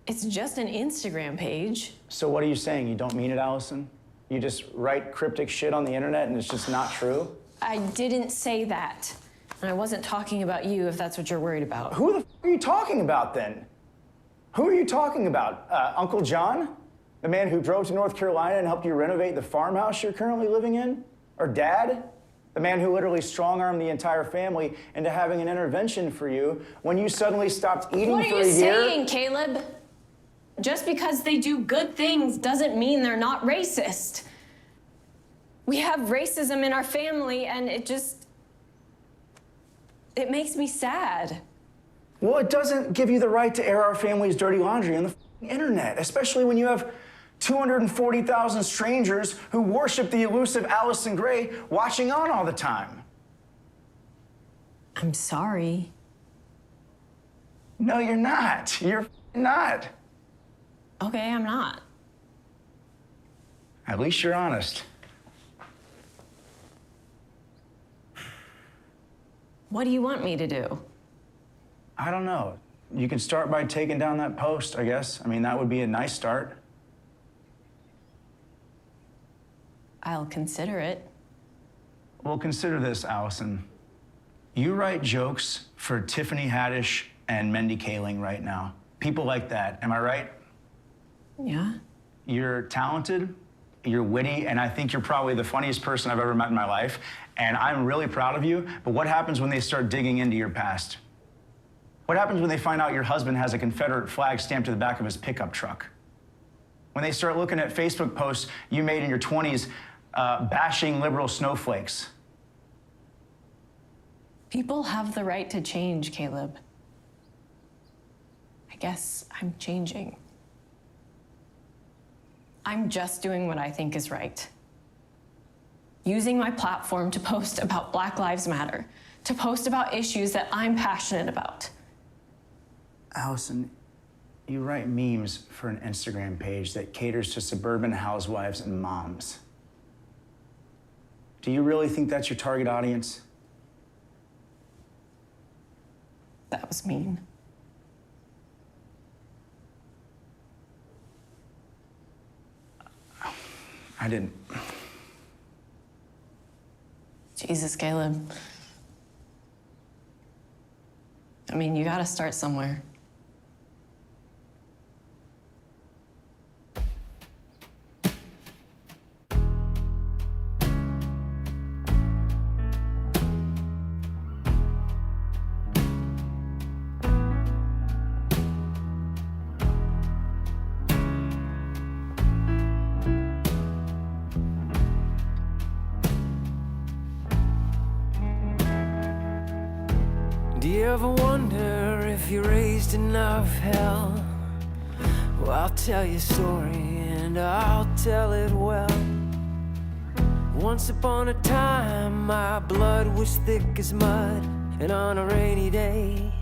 It's just an Instagram page. So what are you saying? You don't mean it, Allison? You just write cryptic shit on the internet and it's just not true? I didn't say that. And I wasn't talking about you, if that's what you're worried about. Who the f are you talking about then? Who are you talking about? Uncle John? The man who drove to North Carolina and helped you renovate the farmhouse you're currently living in? Or Dad? The man who literally strong-armed the entire family into having an intervention for you when you suddenly stopped eating for a year? What are you saying, Caleb? Just because they do good things doesn't mean they're not racist. We have racism in our family, and it makes me sad. Well, it doesn't give you the right to air our family's dirty laundry on the internet, especially when you have 240,000 strangers who worship the elusive Allison Gray watching on all the time. I'm sorry. No, you're not. You're not. Okay, I'm not. At least you're honest. What do you want me to do? I don't know. You can start by taking down that post, I guess. I mean, that would be a nice start. I'll consider it. Well, consider this, Allison. You write jokes for Tiffany Haddish and Mindy Kaling right now. People like that, am I right? Yeah. You're talented, you're witty, and I think you're probably the funniest person I've ever met in my life. And I'm really proud of you, but what happens when they start digging into your past? What happens when they find out your husband has a Confederate flag stamped to the back of his pickup truck? When they start looking at Facebook posts you made in your 20s bashing liberal snowflakes? People have the right to change, Caleb. I guess I'm changing. I'm just doing what I think is right. Using my platform to post about Black Lives Matter, to post about issues that I'm passionate about. Allison, you write memes for an Instagram page that caters to suburban housewives and moms. Do you really think that's your target audience? That was mean. I didn't. Jesus, Caleb. I mean, you gotta start somewhere. Do you ever wonder if you raised enough hell? Well, I'll tell you a story and I'll tell it well. Once upon a time, my blood was thick as mud, and on a rainy day,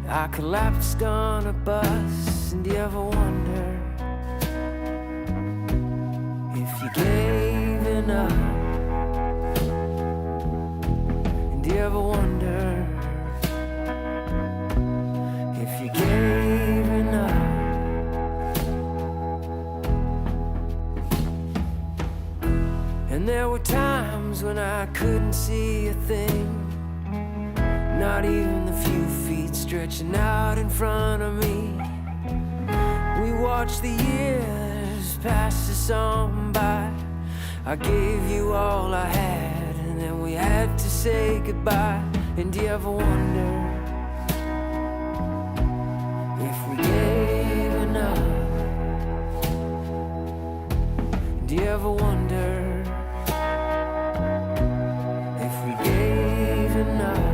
I collapsed on a bus. And do you ever wonder if you gave enough? And do you ever wonder if you gave enough? And there were times when I couldn't see a thing, not even the few feet stretching out in front of me. We watched the years pass us on by. I gave you all I had, and then we had to say goodbye. And do you ever wonder if we gave enough? Do you ever wonder if we gave enough?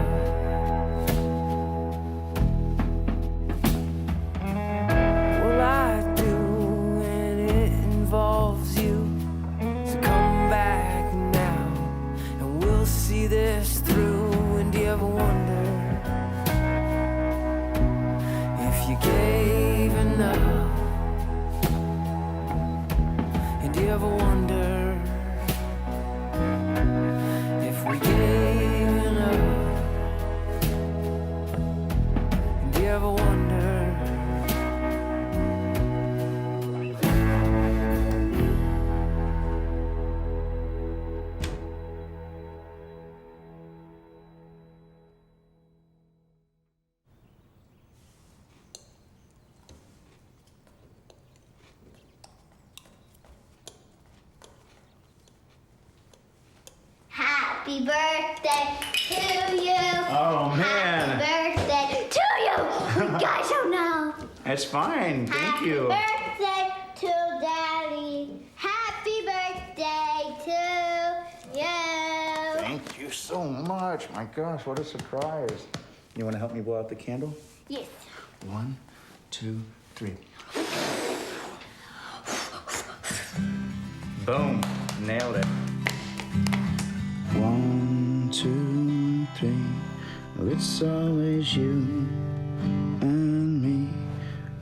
Well, I do, and it involves you. So come back now, and we'll see this through. And do you ever wonder if you gave enough? And do you ever wonder if we gave enough? And do you ever wonder? Happy birthday to you. Oh, man. Happy birthday to you. You guys don't know. It's fine. Thank you. Happy birthday to Daddy. Happy birthday to you. Thank you so much. My gosh, what a surprise. You want to help me blow out the candle? Yes. 1, 2, 3. Boom. Nailed it. 1, 2, 3. It's always you and me.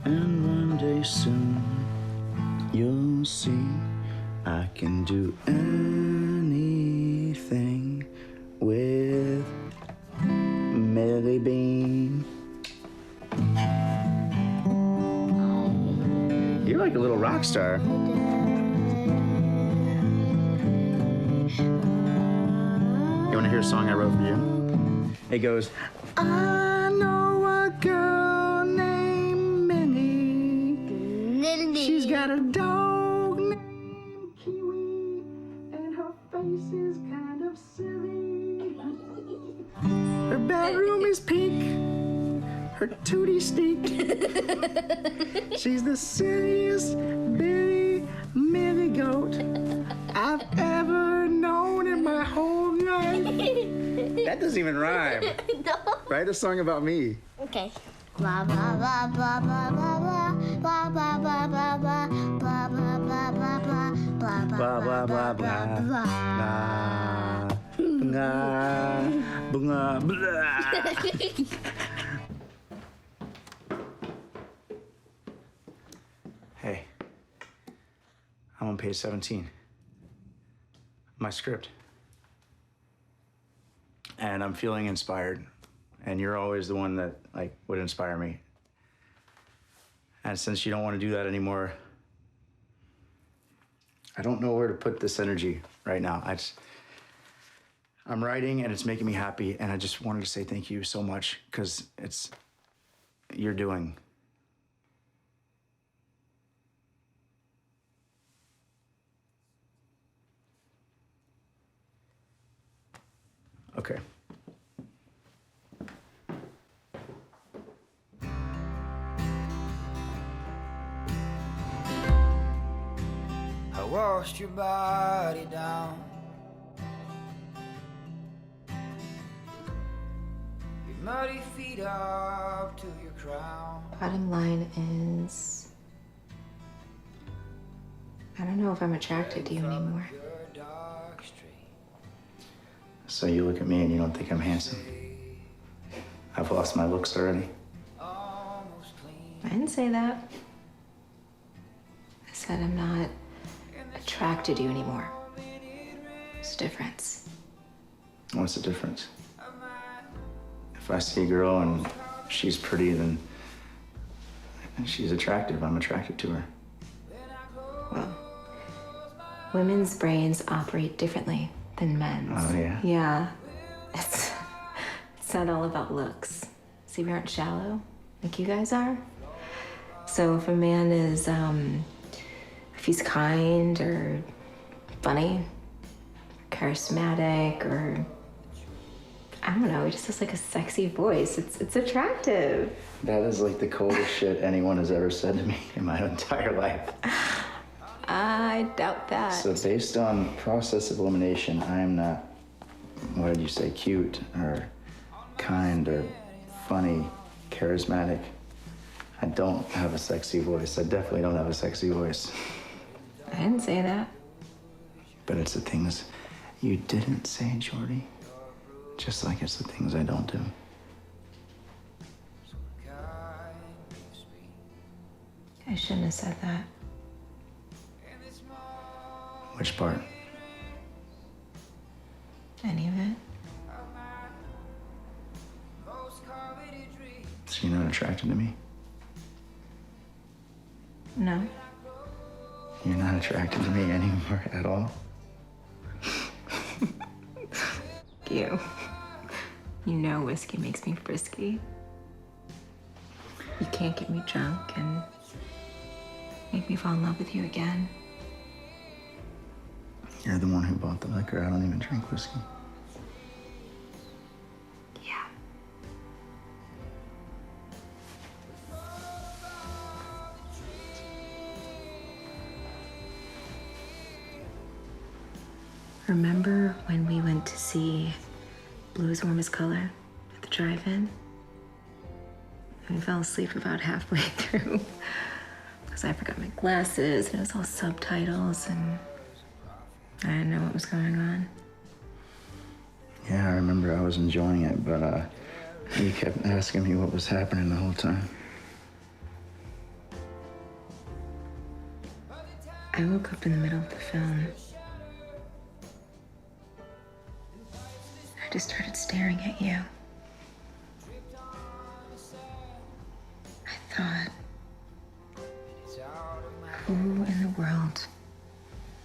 And one day soon you'll see I can do anything with Millie Bean. You're like a little rock star. You want to hear a song I wrote for you? It goes, I know a girl named Millie. She's got a dog named Kiwi, and her face is kind of silly. Her bedroom is pink, her tootie steak. She's the silliest bitty Millie goat I've ever known in my whole life. That doesn't even rhyme. No. Write a song about me. Okay. Blah blah blah blah blah blah blah blah blah blah blah blah blah blah blah blah blah Blah blah blah blah blah blah blah. Hey, I'm on page 17. My script. And I'm feeling inspired. And you're always the one that would inspire me. And since you don't want to do that anymore, I don't know where to put this energy right now. I'm writing and it's making me happy, and I just wanted to say thank you so much because you're doing. Okay. I washed your body down. Your muddy feet up to your crown. Bottom line is, I don't know if I'm attracted to you anymore. So you look at me and you don't think I'm handsome? I've lost my looks already. I didn't say that. I said I'm not attracted to you anymore. There's a difference. What's the difference? If I see a girl and she's pretty, then she's attractive. I'm attracted to her. Well, women's brains operate differently than men's. Oh, yeah? Yeah. It's not all about looks. See, we aren't shallow like you guys are. So if a man is, if he's kind or funny, charismatic, or I don't know, he just has like a sexy voice. It's attractive. That is like the coldest shit anyone has ever said to me in my entire life. I doubt that. So based on process of elimination, I am not, what did you say, cute or kind or funny, charismatic. I don't have a sexy voice. I definitely don't have a sexy voice. I didn't say that. But it's the things you didn't say, Jordie. Just like it's the things I don't do. I shouldn't have said that. Which part? Any of it? So you're not attracted to me? No. You're not attracted to me anymore at all? You. You know whiskey makes me frisky. You can't get me drunk and make me fall in love with you again. You're the one who bought the liquor. I don't even drink whiskey. Yeah. Remember when we went to see Blue's Warmest Color at the drive-in? And we fell asleep about halfway through because I forgot my glasses and it was all subtitles and I didn't know what was going on. Yeah, I remember I was enjoying it, but you kept asking me what was happening the whole time. I woke up in the middle of the film. I just started staring at you. I thought, who in the world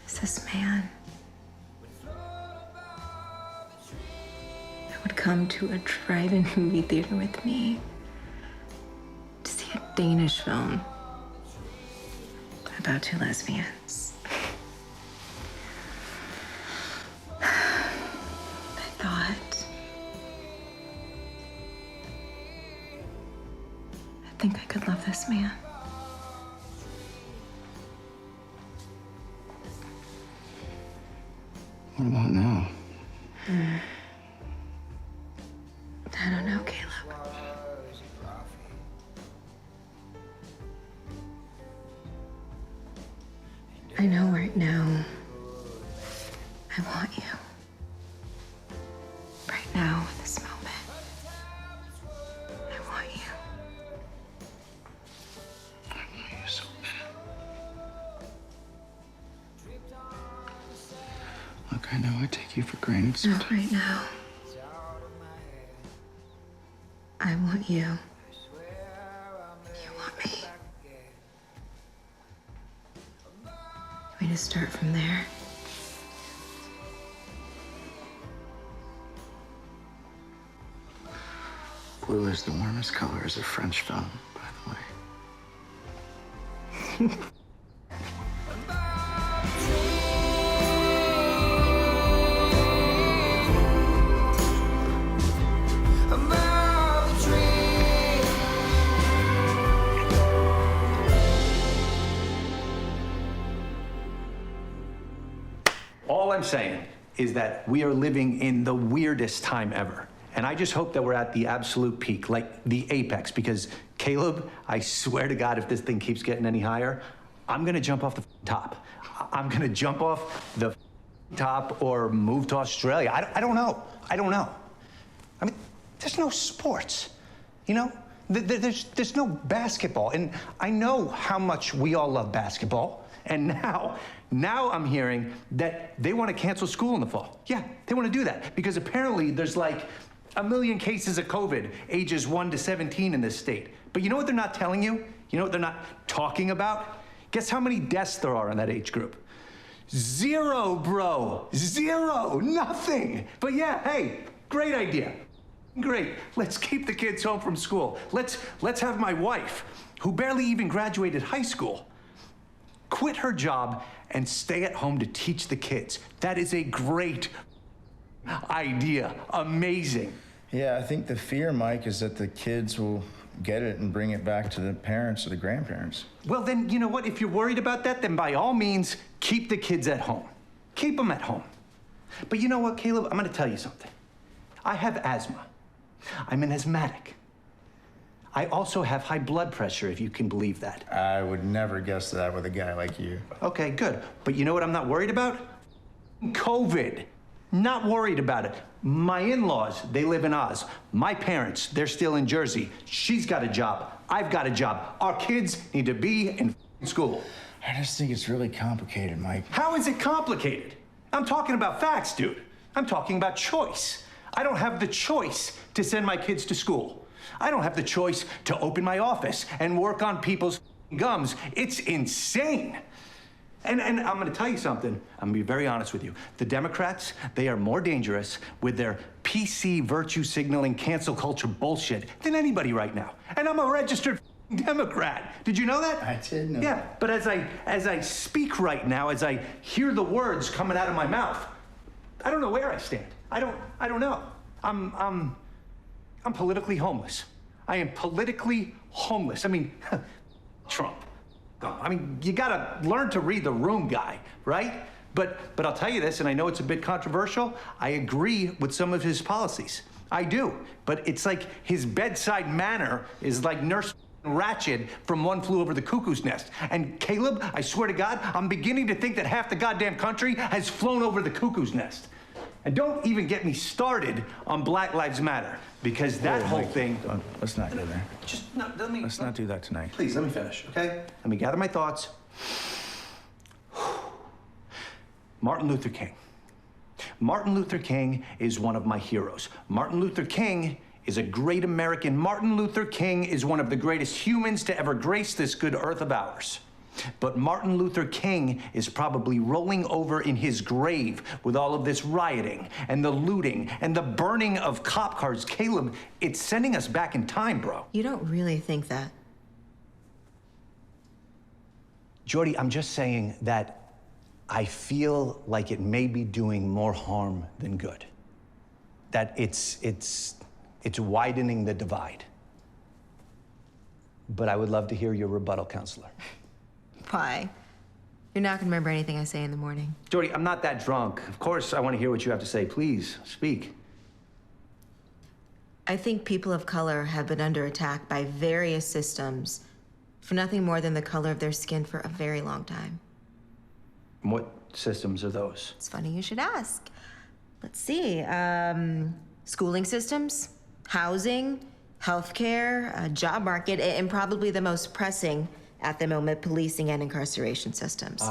is this man that would come to a drive-in movie theater with me to see a Danish film about two lesbians? I think I could love this man. What about now? I don't know, Caleb. I know right now I want you. Right now, in this moment. I want you. I want you so bad. Look, I know I take you for granted sometimes. Not right now. I want you. You want me. We to start from there. Blue is the warmest color as a French film, by the way. All I'm saying is that we are living in the weirdest time ever. And I just hope that we're at the absolute peak, like the apex, because Caleb, I swear to God, if this thing keeps getting any higher, I'm gonna jump off the top. I'm gonna jump off the top or move to Australia. I don't know. I don't know. I mean, there's no sports, you know? There's no basketball. And I know how much we all love basketball. And now I'm hearing that they want to cancel school in the fall. Yeah, they want to do that because apparently there's like 1 million cases of COVID ages 1 to 17 in this state. But you know what they're not telling you? You know what they're not talking about? Guess how many deaths there are in that age group? 0, bro. 0. Nothing. But yeah, hey, great idea. Great. Let's keep the kids home from school. Let's have my wife, who barely even graduated high school, quit her job and stay at home to teach the kids. That is a great idea. Amazing. Yeah, I think the fear, Mike, is that the kids will get it and bring it back to the parents or the grandparents. Well, then, you know what? If you're worried about that, then by all means, keep the kids at home. Keep them at home. But you know what, Caleb? I'm gonna tell you something. I have asthma. I'm an asthmatic. I also have high blood pressure, if you can believe that. I would never guess that with a guy like you. Okay, good. But you know what I'm not worried about? COVID. Not worried about it. My in-laws, they live in Oz. My parents, they're still in Jersey. She's got a job. I've got a job. Our kids need to be in school. I just think it's really complicated, Mike. How is it complicated? I'm talking about facts, dude. I'm talking about choice. I don't have the choice to send my kids to school. I don't have the choice to open my office and work on people's gums. It's insane. And I'm gonna tell you something. I'm gonna be very honest with you. The Democrats, they are more dangerous with their PC virtue signaling cancel culture bullshit than anybody right now. And I'm a registered Democrat. Did you know that? I did know. Yeah, but as I speak right now, as I hear the words coming out of my mouth, I don't know where I stand. I don't know. I'm politically homeless. I am politically homeless. I mean, Trump. I mean, you gotta learn to read the room, guy, right? But I'll tell you this, and I know it's a bit controversial, I agree with some of his policies. I do. But it's like his bedside manner is like Nurse Ratched from One Flew Over the Cuckoo's Nest. And Caleb, I swear to God, I'm beginning to think that half the goddamn country has flown over the cuckoo's nest. And don't even get me started on Black Lives Matter, because that whole thing... Let's not go there. Just, no, let me... Let's not do that tonight. Please, let me finish, okay? Let me gather my thoughts. Martin Luther King. Martin Luther King is one of my heroes. Martin Luther King is a great American. Martin Luther King is one of the greatest humans to ever grace this good earth of ours. But Martin Luther King is probably rolling over in his grave with all of this rioting and the looting and the burning of cop cars. Caleb, it's sending us back in time, bro. You don't really think that? Jordie, I'm just saying that I feel like it may be doing more harm than good. That it's widening the divide. But I would love to hear your rebuttal, counselor. Why? You're not gonna remember anything I say in the morning. Jordie, I'm not that drunk. Of course, I want to hear what you have to say. Please, speak. I think people of color have been under attack by various systems for nothing more than the color of their skin for a very long time. What systems are those? It's funny you should ask. Let's see. Schooling systems, housing, healthcare, job market, and probably the most pressing at the moment, policing and incarceration systems.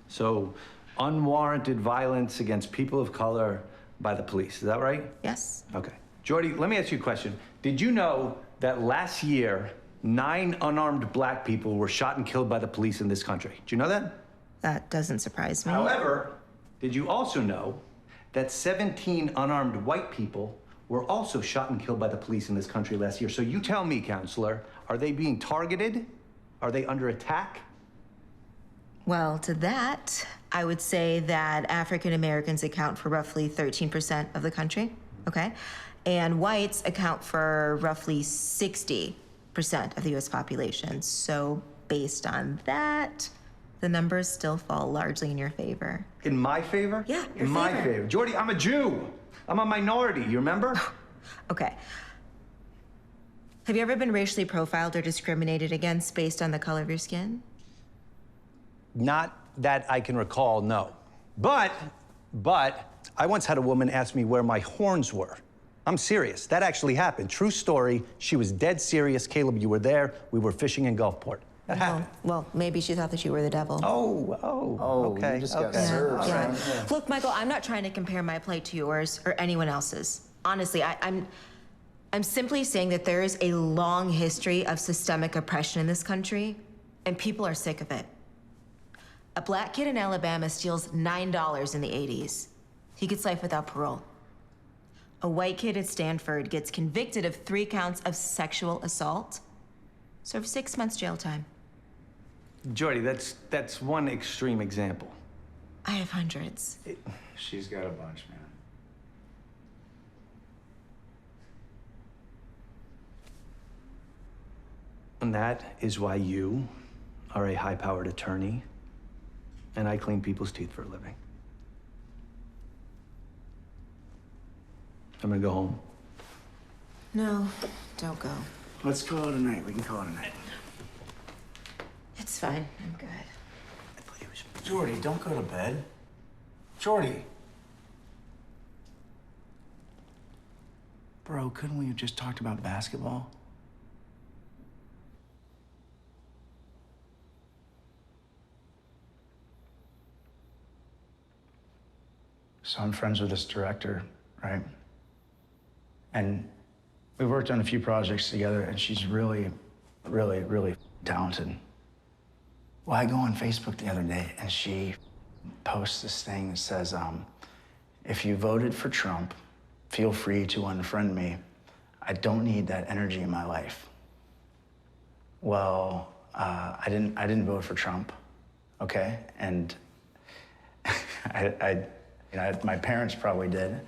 So unwarranted violence against people of color by the police, is that right? Yes. Okay. Jordie, let me ask you a question. Did you know that last year, 9 unarmed black people were shot and killed by the police in this country? Did you know that? That doesn't surprise me. However, did you also know that 17 unarmed white people were also shot and killed by the police in this country last year? So you tell me, counselor, are they being targeted? Are they under attack? Well, to that, I would say that African Americans account for roughly 13% of the country, okay? And whites account for roughly 60% of the US population. So based on that, the numbers still fall largely in your favor. In my favor? Yeah, your In my favor. favor. Jordie, I'm a Jew. I'm a minority, you remember? Okay. Have you ever been racially profiled or discriminated against based on the color of your skin? Not that I can recall, no. But I once had a woman ask me where my horns were. I'm serious. That actually happened. True story. She was dead serious. Caleb, you were there. We were fishing in Gulfport. That happened. Well, maybe she thought that you were the devil. Okay. You just got okay. served. Yeah. Right? Yeah. Look, Michael, I'm not trying to compare my plight to yours or anyone else's. Honestly, I'm simply saying that there is a long history of systemic oppression in this country, and people are sick of it. A black kid in Alabama steals $9 in the 80s. He gets life without parole. A white kid at Stanford gets convicted of 3 counts of sexual assault, serves 6 months jail time. Jordie, that's one extreme example. I have hundreds. She's got a bunch, man. And that is why you are a high-powered attorney, and I clean people's teeth for a living. I'm gonna go home. No, don't go. Let's call it a night. We can call it a night. It's fine. I'm good. Jordie, don't go to bed. Jordie. Bro, couldn't we have just talked about basketball? So I'm friends with this director, right? And we worked on a few projects together, and she's really, really, really talented. Well, I go on Facebook the other day, and she posts this thing that says, if you voted for Trump, feel free to unfriend me. I don't need that energy in my life. Well, I didn't vote for Trump, okay? And my parents probably did.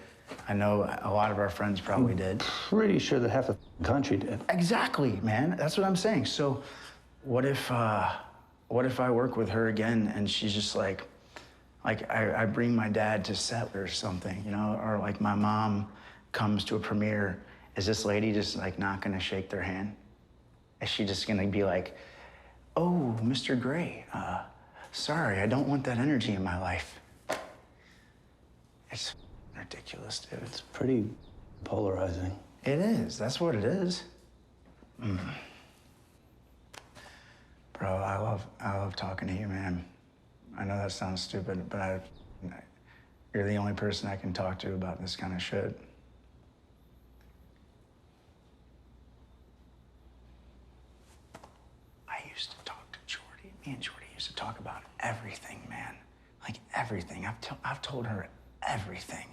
I know a lot of our friends probably did. Pretty sure that half the country did. Exactly, man. That's what I'm saying. So what if I work with her again and she's just like I bring my dad to set or something, you know, or like my mom comes to a premiere. Is this lady just like not gonna shake their hand? Is she just gonna be like, oh, Mr. Grey, sorry, I don't want that energy in my life. It's ridiculous, dude. It's pretty polarizing. It is. That's what it is. Bro, I love talking to you, man. I know that sounds stupid, but you're the only person I can talk to about this kind of shit. I used to talk to Jordie. Me and Jordie used to talk about everything, man. Like everything. I've told her everything.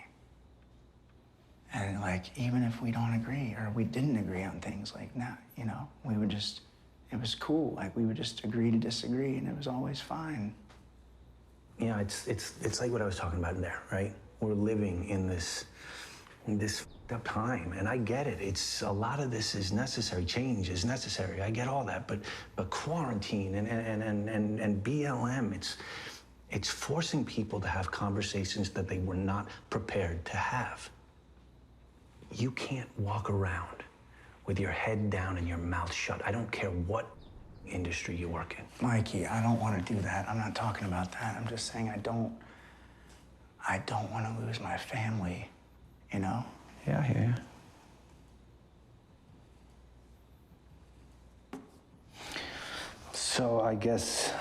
And like, even if we don't agree or we didn't agree on things, like now, you know, we would just, it was cool. Like we would just agree to disagree and it was always fine. Yeah, it's like what I was talking about there, right? We're living in this up time, and I get it. It's a lot of this is necessary. Change is necessary. I get all that, but quarantine and BLM, it's forcing people to have conversations that they were not prepared to have. You can't walk around with your head down and your mouth shut. I don't care what industry you work in. Mikey, I don't want to do that. I'm not talking about that. I'm just saying I don't want to lose my family, you know? Yeah, I hear you. So I guess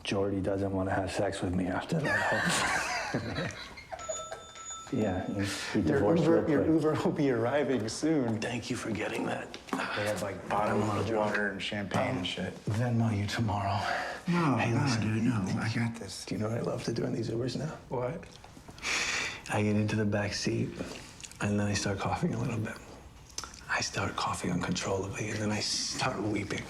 Jordie doesn't want to have sex with me after that. Yeah, we divorced real quick. Your Uber will be arriving soon. Thank you for getting that. They have like bottomless water and champagne and shit. Venmo you tomorrow. No, Hey, no, listen, dude, no. I got this. Do you know what I love to do in these Ubers now? What? I get into the back seat, and then I start coughing a little bit. I start coughing uncontrollably, and then I start weeping.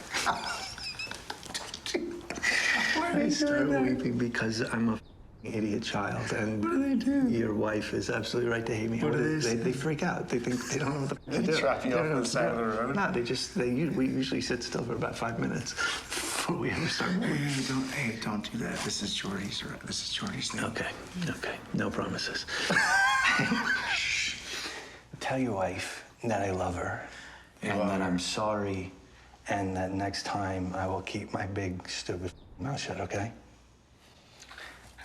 I start weeping because I'm a idiot child, and what do they do? Your wife is absolutely right to hate me. What do they They freak out. They think they don't know what the They do. drop you off on the side of the road? No, we usually sit still for about 5 minutes before we ever start moving. Hey, don't do that. This is Jordie's thing. Okay, no promises. Tell your wife that I love her, and that I'm sorry, and that next time I will keep my big, stupid mouth shut, okay?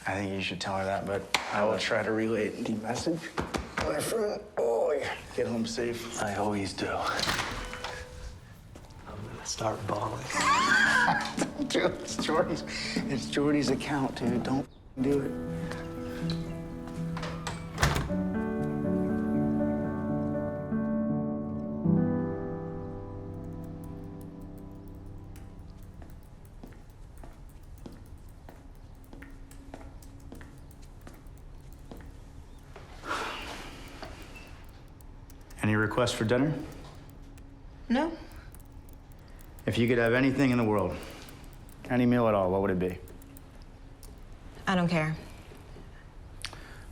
I think you should tell her that, but I will try to relay the message. My friend, get home safe. I always do. I'm gonna start bawling. Don't do it. It's Jordie's account, dude. Don't do it. Any requests for dinner? No. If you could have anything in the world, any meal at all, what would it be? I don't care.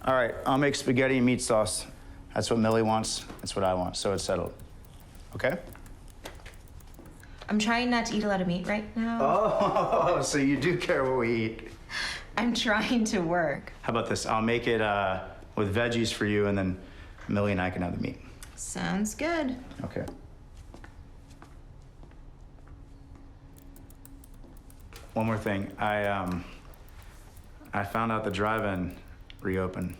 All right, I'll make spaghetti and meat sauce. That's what Millie wants. That's what I want, so it's settled. Okay? I'm trying not to eat a lot of meat right now. Oh, so you do care what we eat. I'm trying to work. How about this? I'll make it with veggies for you, and then Millie and I can have the meat. Sounds good. Okay. One more thing. I found out the drive-in reopened.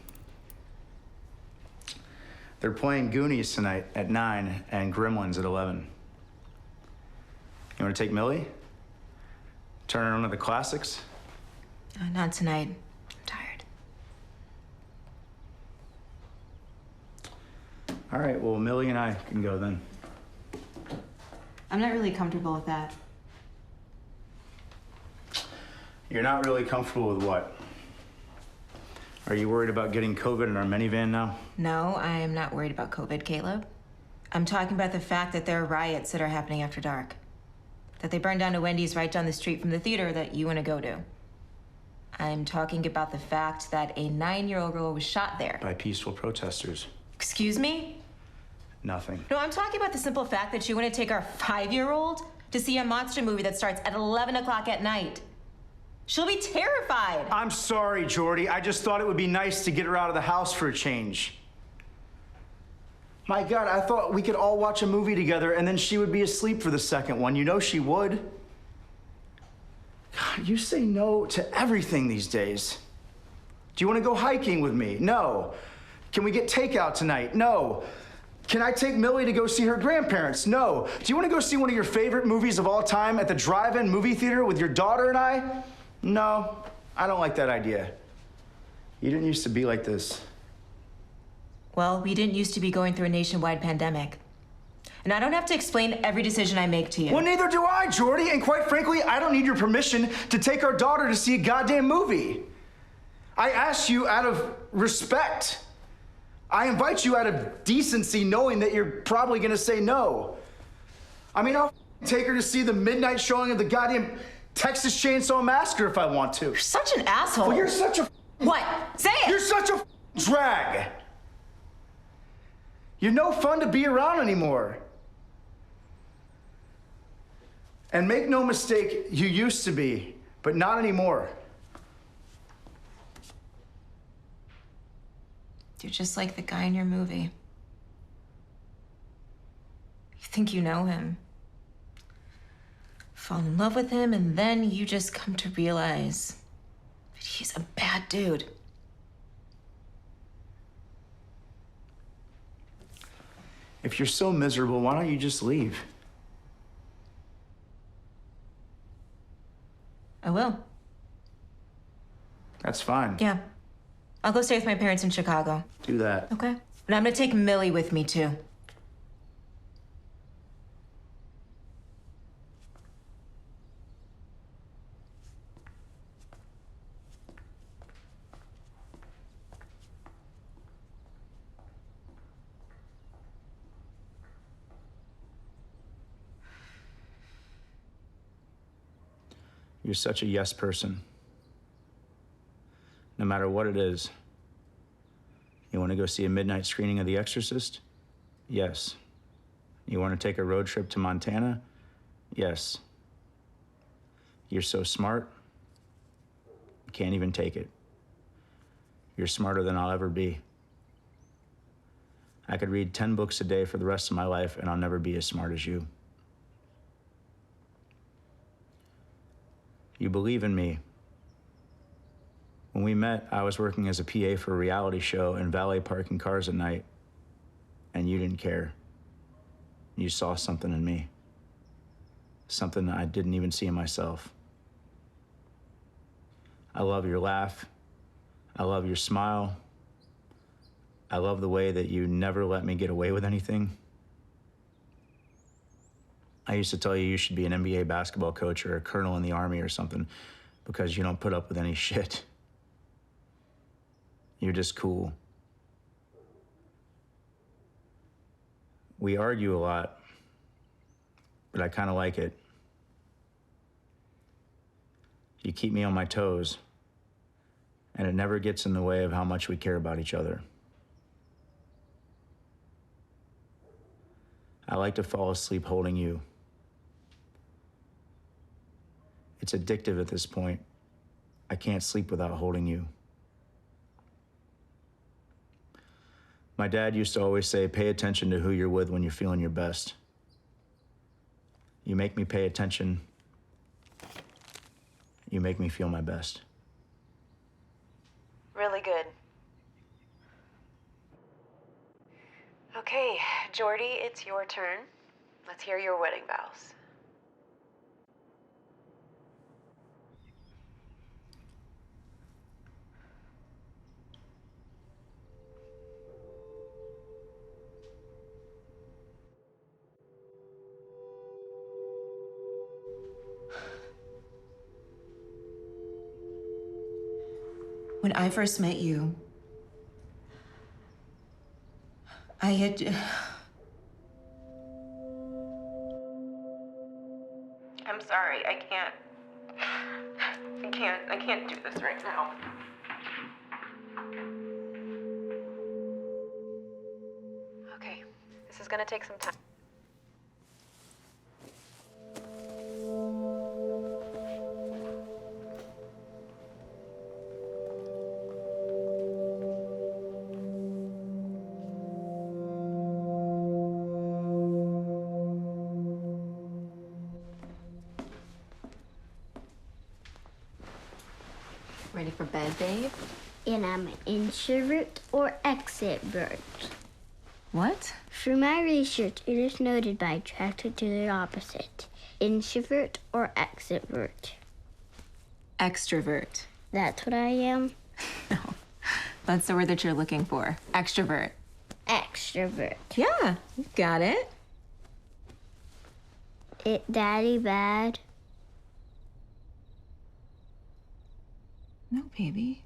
They're playing Goonies tonight at 9 and Gremlins at 11. You want to take Millie? Turn her on to the classics? Not tonight. I'm tired. All right, well, Millie and I can go then. I'm not really comfortable with that. You're not really comfortable with what? Are you worried about getting COVID in our minivan now? No, I am not worried about COVID, Caleb. I'm talking about the fact that there are riots that are happening after dark. That they burned down a Wendy's right down the street from the theater that you want to go to. I'm talking about the fact that a 9-year-old girl was shot there. By peaceful protesters. Excuse me? Nothing. No, I'm talking about the simple fact that you want to take our 5-year-old to see a monster movie that starts at 11 o'clock at night. She'll be terrified. I'm sorry, Jordie. I just thought it would be nice to get her out of the house for a change. My God, I thought we could all watch a movie together and then she would be asleep for the second one. You know she would. God, you say no to everything these days. Do you want to go hiking with me? No. Can we get takeout tonight? No. Can I take Millie to go see her grandparents? No. Do you want to go see one of your favorite movies of all time at the drive-in movie theater with your daughter and I? No, I don't like that idea. You didn't used to be like this. Well, we didn't used to be going through a nationwide pandemic. And I don't have to explain every decision I make to you. Well, neither do I, Jordie. And quite frankly, I don't need your permission to take our daughter to see a goddamn movie. I asked you out of respect. I invite you out of decency, knowing that you're probably gonna say no. I mean, I'll take her to see the midnight showing of the goddamn Texas Chainsaw Massacre if I want to. You're such an asshole. Well, you're such a... What? Say it! You're such a drag. You're no fun to be around anymore. And make no mistake, you used to be, but not anymore. You're just like the guy in your movie. You think you know him. Fall in love with him, and then you just come to realize that he's a bad dude. If you're so miserable, why don't you just leave? I will. That's fine. Yeah. I'll go stay with my parents in Chicago. Do that. Okay. And I'm gonna take Millie with me, too. You're such a yes person. No matter what it is. You want to go see a midnight screening of The Exorcist? Yes. You want to take a road trip to Montana? Yes. You're so smart, you can't even take it. You're smarter than I'll ever be. I could read 10 books a day for the rest of my life, and I'll never be as smart as you. You believe in me. When we met, I was working as a PA for a reality show and valet parking cars at night, and you didn't care. You saw something in me. Something I didn't even see in myself. I love your laugh. I love your smile. I love the way that you never let me get away with anything. I used to tell you should be an NBA basketball coach or a colonel in the army or something because you don't put up with any shit. You're just cool. We argue a lot, but I kind of like it. You keep me on my toes, and it never gets in the way of how much we care about each other. I like to fall asleep holding you. It's addictive at this point. I can't sleep without holding you. My dad used to always say, pay attention to who you're with when you're feeling your best. You make me pay attention. You make me feel my best. Really good. Okay, Jordie, it's your turn. Let's hear your wedding vows. When I first met you, I had... I'm sorry, I can't do this right now. Okay, this is gonna take some time. Ready for bed, babe? And I'm an introvert or extrovert. What? Through my research, it is noted by attracted to the opposite. Introvert or extrovert. Extrovert. That's what I am. No, that's the word that you're looking for. Extrovert. Extrovert. Yeah, you got it. Daddy bad? No, baby.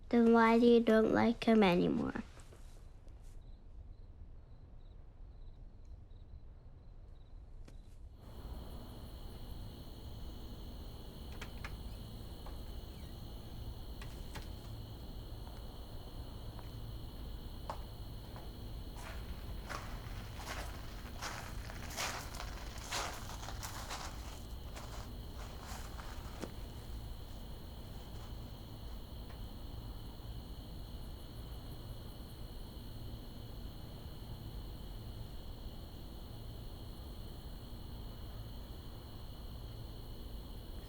Then why do you don't like him anymore?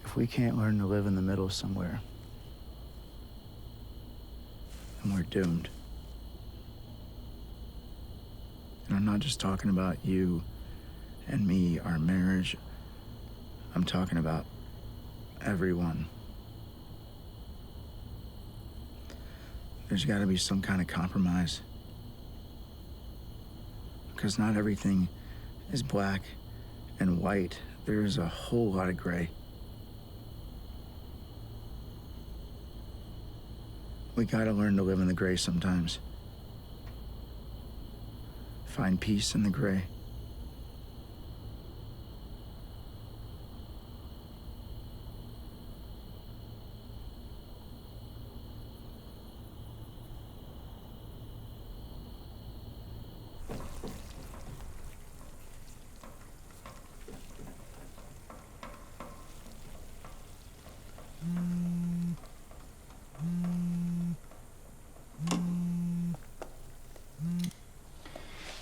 If we can't learn to live in the middle somewhere, then we're doomed. And I'm not just talking about you and me, our marriage. I'm talking about everyone. There's got to be some kind of compromise. Because not everything is black and white. There's a whole lot of gray. We gotta learn to live in the gray sometimes. Find peace in the gray.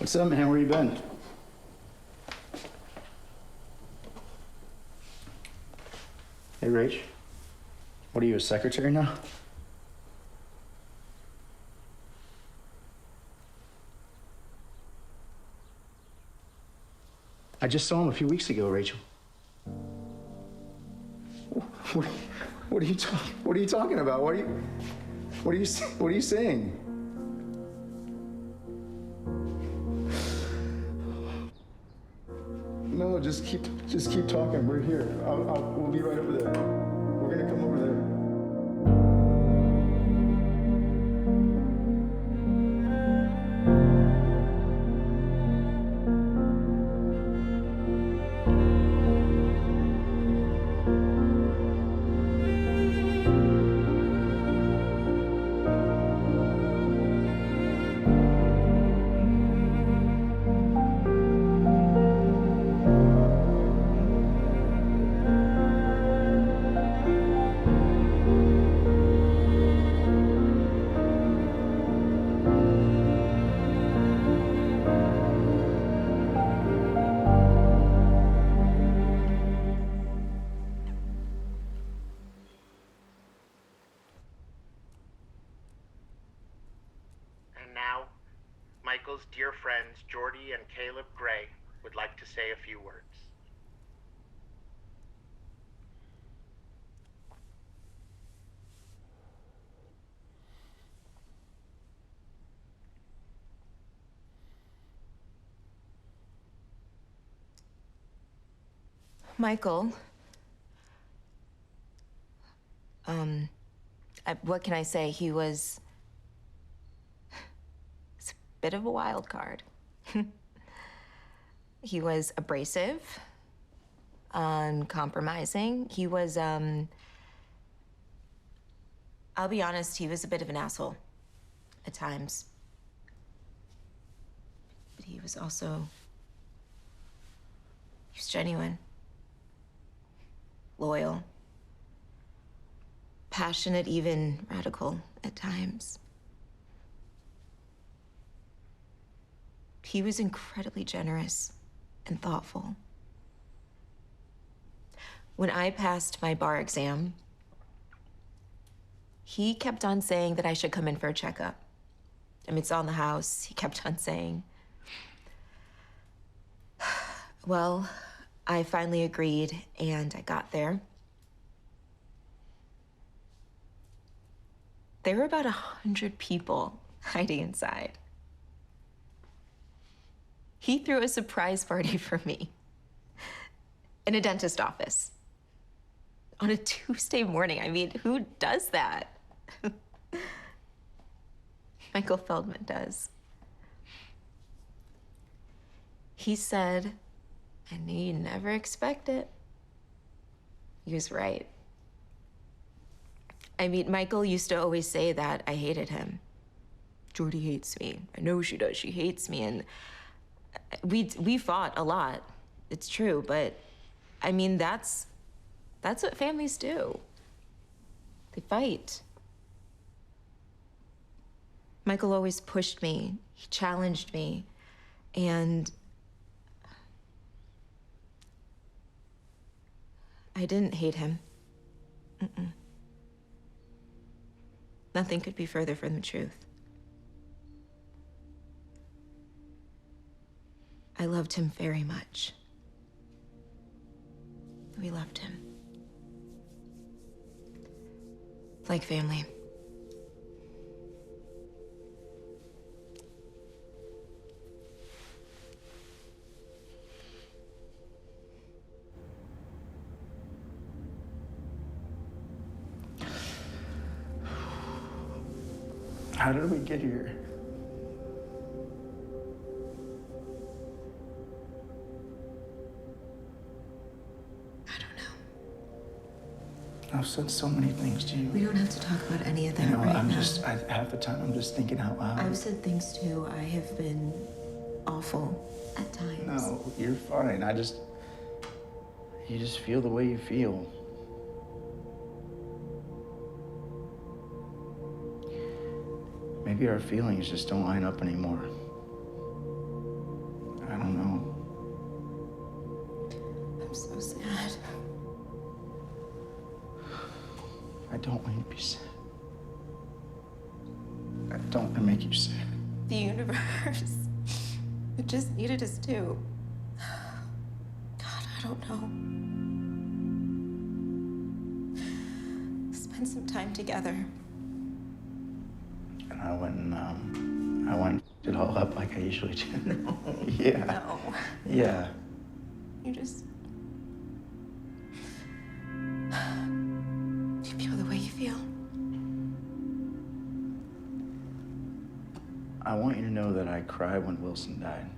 What's up, man? Where you been? Hey, Rach. What are you, a secretary now? I just saw him a few weeks ago, Rachel. What are you talking about? What are you saying? No, just keep talking. We're here. We'll be right over there. We're gonna come over there. Michael's dear friends, Jordie and Caleb Grey, would like to say a few words. Michael, what can I say? He was a bit of a wild card. He was abrasive, uncompromising. He was, I'll be honest, he was a bit of an asshole at times. But he was also, he was genuine, loyal, passionate, even radical at times. He was incredibly generous and thoughtful. When I passed my bar exam, he kept on saying that I should come in for a checkup. I mean, it's on the house. He kept on saying. Well, I finally agreed, and I got there. There were about 100 people hiding inside. He threw a surprise party for me in a dentist office on a Tuesday morning. I mean, who does that? Michael Feldman does. He said, I knew you'd never expect it. He was right. I mean, Michael used to always say that I hated him. Jordie hates me. I know she does. She hates me. And we fought a lot. It's true, but I mean, that's what families do. They fight. Michael always pushed me. He challenged me. And I didn't hate him. Mm-mm. Nothing could be further from the truth. I loved him very much. We loved him. Like family. How did we get here? I've said so many things to you. We don't have to talk about any of that You know, right I'm now. just, half the time I'm just thinking out loud. I've said things too. I have been awful at times. No, you're fine. You just feel the way you feel. Maybe our feelings just don't line up anymore. don't know. I'm so sad. I don't want you to be sad. I don't want to make you sad. The universe. It just needed us too. God, I don't know. Spend some time together. And I went and f***ed it all up like I usually do. No. Yeah. No. Yeah. You just... Do you feel the way you feel? I want you to know that I cried when Wilson died.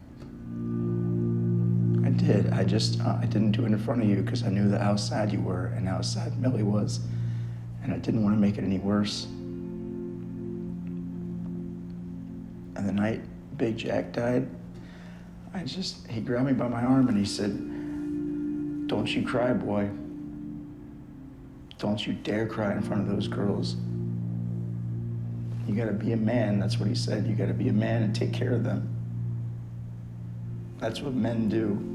I did. I didn't do it in front of you because I knew that how sad you were and how sad Millie was. And I didn't want to make it any worse. And the night Big Jack died, he grabbed me by my arm and he said, "Don't you cry, boy. Don't you dare cry in front of those girls. You gotta be a man," that's what he said. "You gotta be a man and take care of them. That's what men do."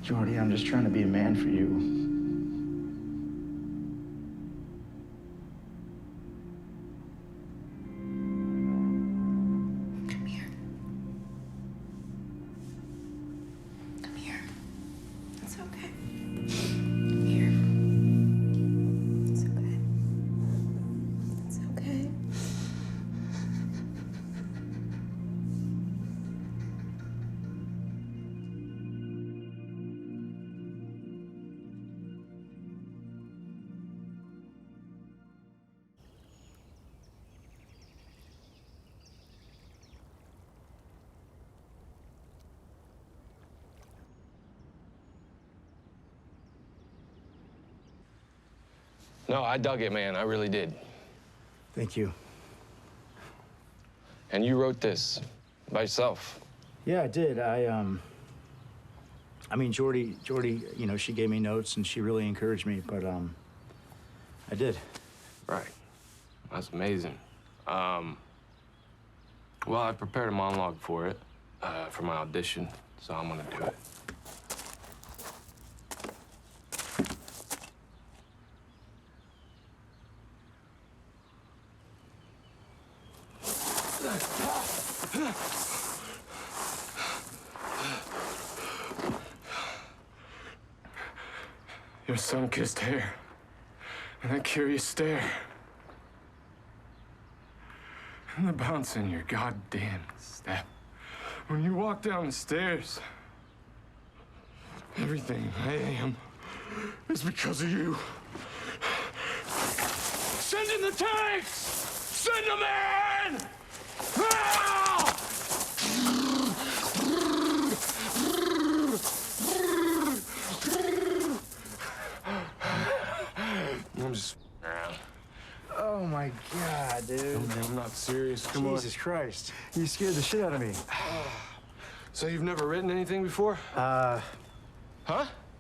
Jordie, I'm just trying to be a man for you. Come here. Come here. It's okay. Come here. It's okay. It's okay. No, I dug it, man. I really did. Thank you. And you wrote this by yourself? Yeah, I did. I mean, Jordie, you know, she gave me notes and she really encouraged me, but I did. Right. That's amazing. Well, I prepared a monologue for it, for my audition, so I'm gonna do it. Your sun-kissed hair and that curious stare and the bounce in your goddamn step when you walk down the stairs. Everything I am is because of you. Send in the tanks! Send them in! Ah! I'm just around. Oh my God, dude. I'm not serious. Come on. Jesus Christ. You scared the shit out of me. So you've never written anything before? Huh?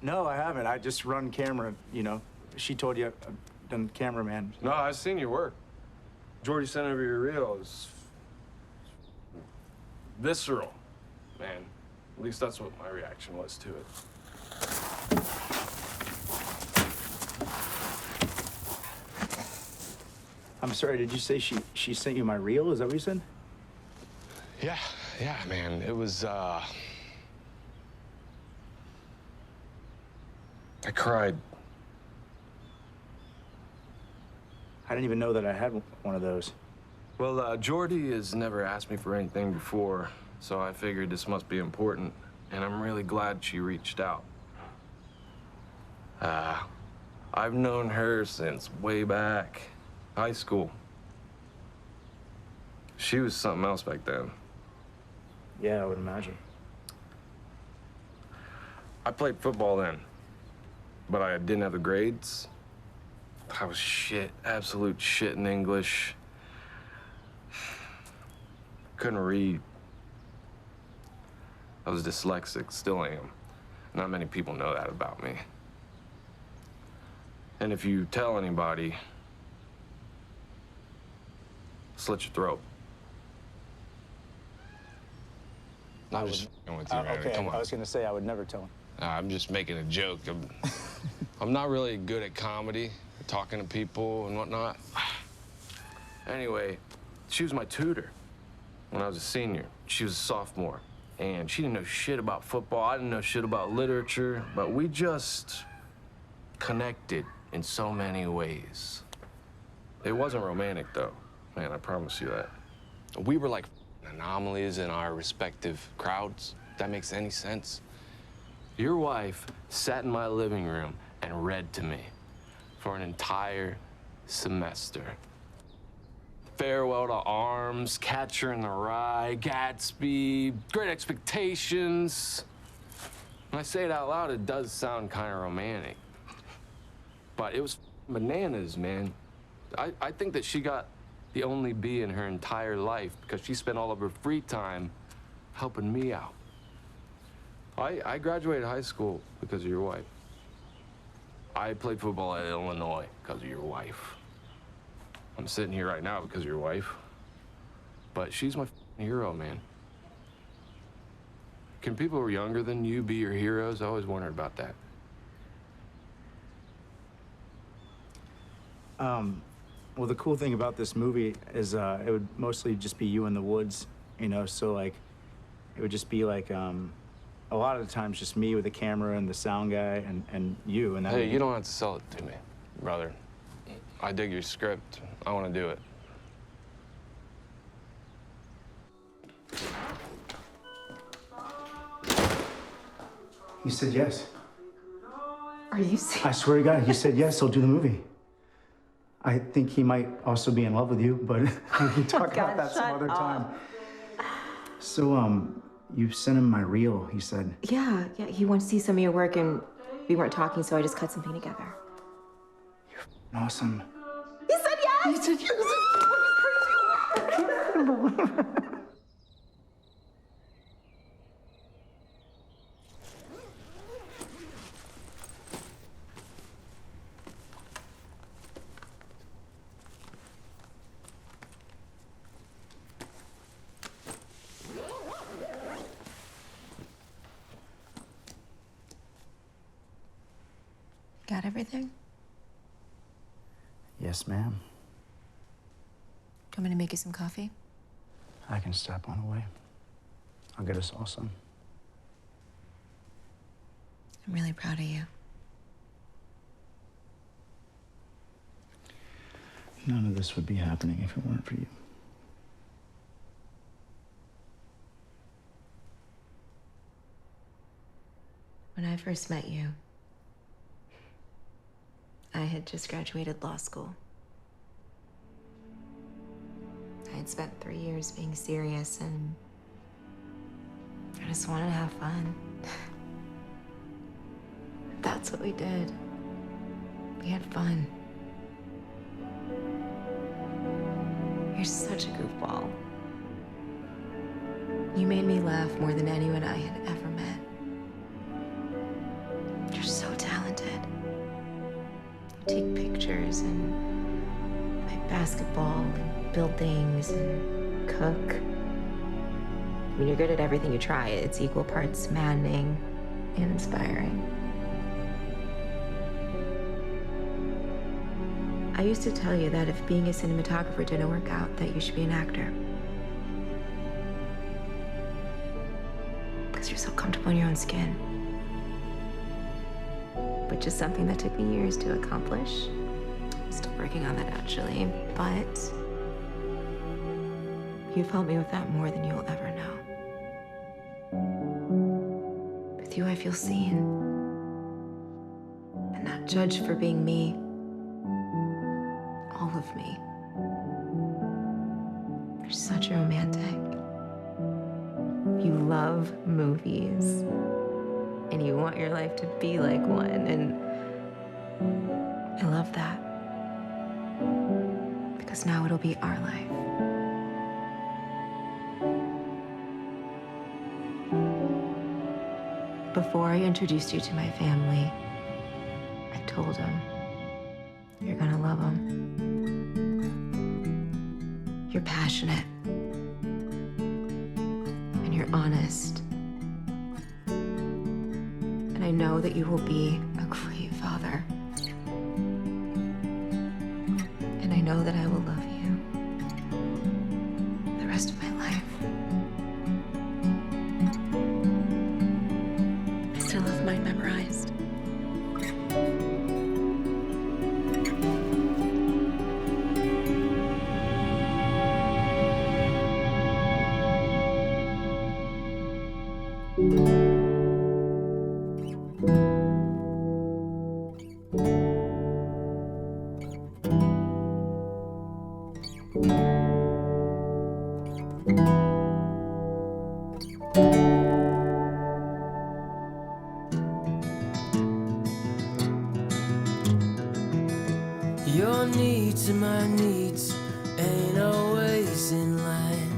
No, I haven't. I just run camera, you know. She told you I've done cameraman. No, I've seen your work. Jordie sent over your reel. It's visceral, man. At least that's what my reaction was to it. I'm sorry, did you say she sent you my reel? Is that what you said? Yeah, man. It was, I cried. I didn't even know that I had one of those. Well, Jordie has never asked me for anything before, so I figured this must be important, and I'm really glad she reached out. I've known her since way back high school. She was something else back then. Yeah, I would imagine. I played football then, but I didn't have the grades. I was shit, absolute shit in English. Couldn't read. I was dyslexic, still am. Not many people know that about me. And if you tell anybody, slit your throat. I'm just f***ing with you, man. Okay, Come on. I was gonna say I would never tell him. I'm just making a joke. I'm not really good at comedy, talking to people and whatnot. Anyway, she was my tutor when I was a senior. She was a sophomore, and she didn't know shit about football. I didn't know shit about literature, but we just connected in so many ways. It wasn't romantic, though. Man, I promise you that. We were like anomalies in our respective crowds, if that makes any sense. Your wife sat in my living room and read to me for an entire semester. Farewell to Arms, Catcher in the Rye, Gatsby, Great Expectations. When I say it out loud, it does sound kind of romantic. But it was bananas, man. I think that she got the only B in her entire life because she spent all of her free time helping me out. I graduated high school because of your wife. I played football at Illinois because of your wife. I'm sitting here right now because of your wife. But she's my hero, man. Can people who are younger than you be your heroes? I always wondered about that. Well, the cool thing about this movie is it would mostly just be you in the woods, you know, so like it would just be like a lot of the times just me with the camera and the sound guy and you. And that Hey, you don't have to sell it to me, brother. I dig your script. I want to do it. He said yes. Are you serious? I swear to God, he said yes, he'll do the movie. I think he might also be in love with you, but we can talk about that some other time. So, you sent him my reel, he said. Yeah, he wanted to see some of your work, and we weren't talking, so I just cut something together. You're awesome. He said yes! He said yes! Got everything? Yes, ma'am. Do you want me to make you some coffee? I can step on away. I'll get us all some. I'm really proud of you. None of this would be happening if it weren't for you. When I first met you, I had just graduated law school. I had spent 3 years being serious, and I just wanted to have fun. That's what we did. We had fun. You're such a goofball. You made me laugh more than anyone I had ever met. You're so talented. Take pictures and play basketball and build things and cook. When you're good at everything you try, it's equal parts maddening and inspiring. I used to tell you that if being a cinematographer didn't work out, that you should be an actor. Because you're so comfortable in your own skin. Which is something that took me years to accomplish. I'm still working on that, actually, but you've helped me with that more than you'll ever know. With you, I feel seen and not judged for being me. All of me. You're such a romantic. You love movies. And you want your life to be like one, and I love that. Because now it'll be our life. Before I introduced you to my family, I told them, you're gonna love them. You're passionate. And you're honest. And I know that you will be a great father. And I know that I will love you the rest of my life. I still have mine memorized. Your needs and my needs ain't always in line.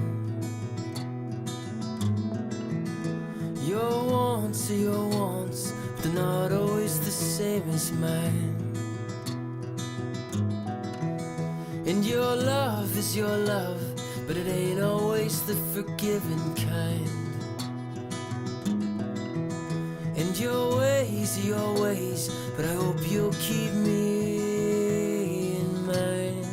Your wants are your wants, but they're not always the same as mine. And your love is your love, but it ain't always the forgiving kind. And your ways are your ways, but I hope you'll keep me in mind.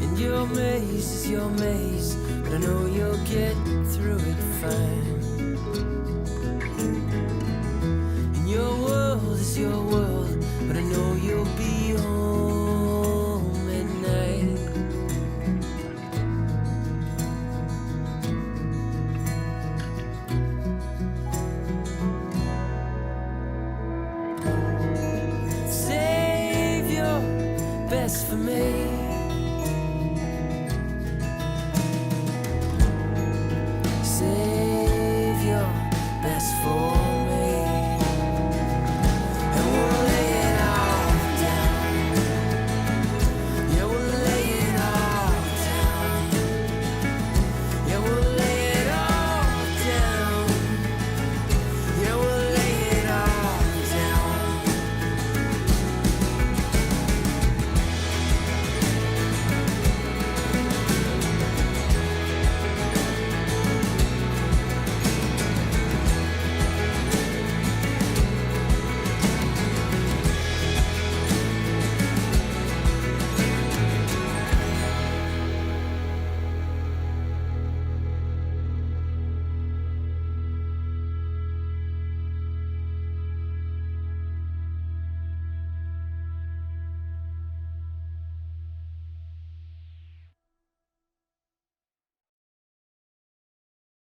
And your maze is your maze, but I know you'll get through it fine. And your world is your world,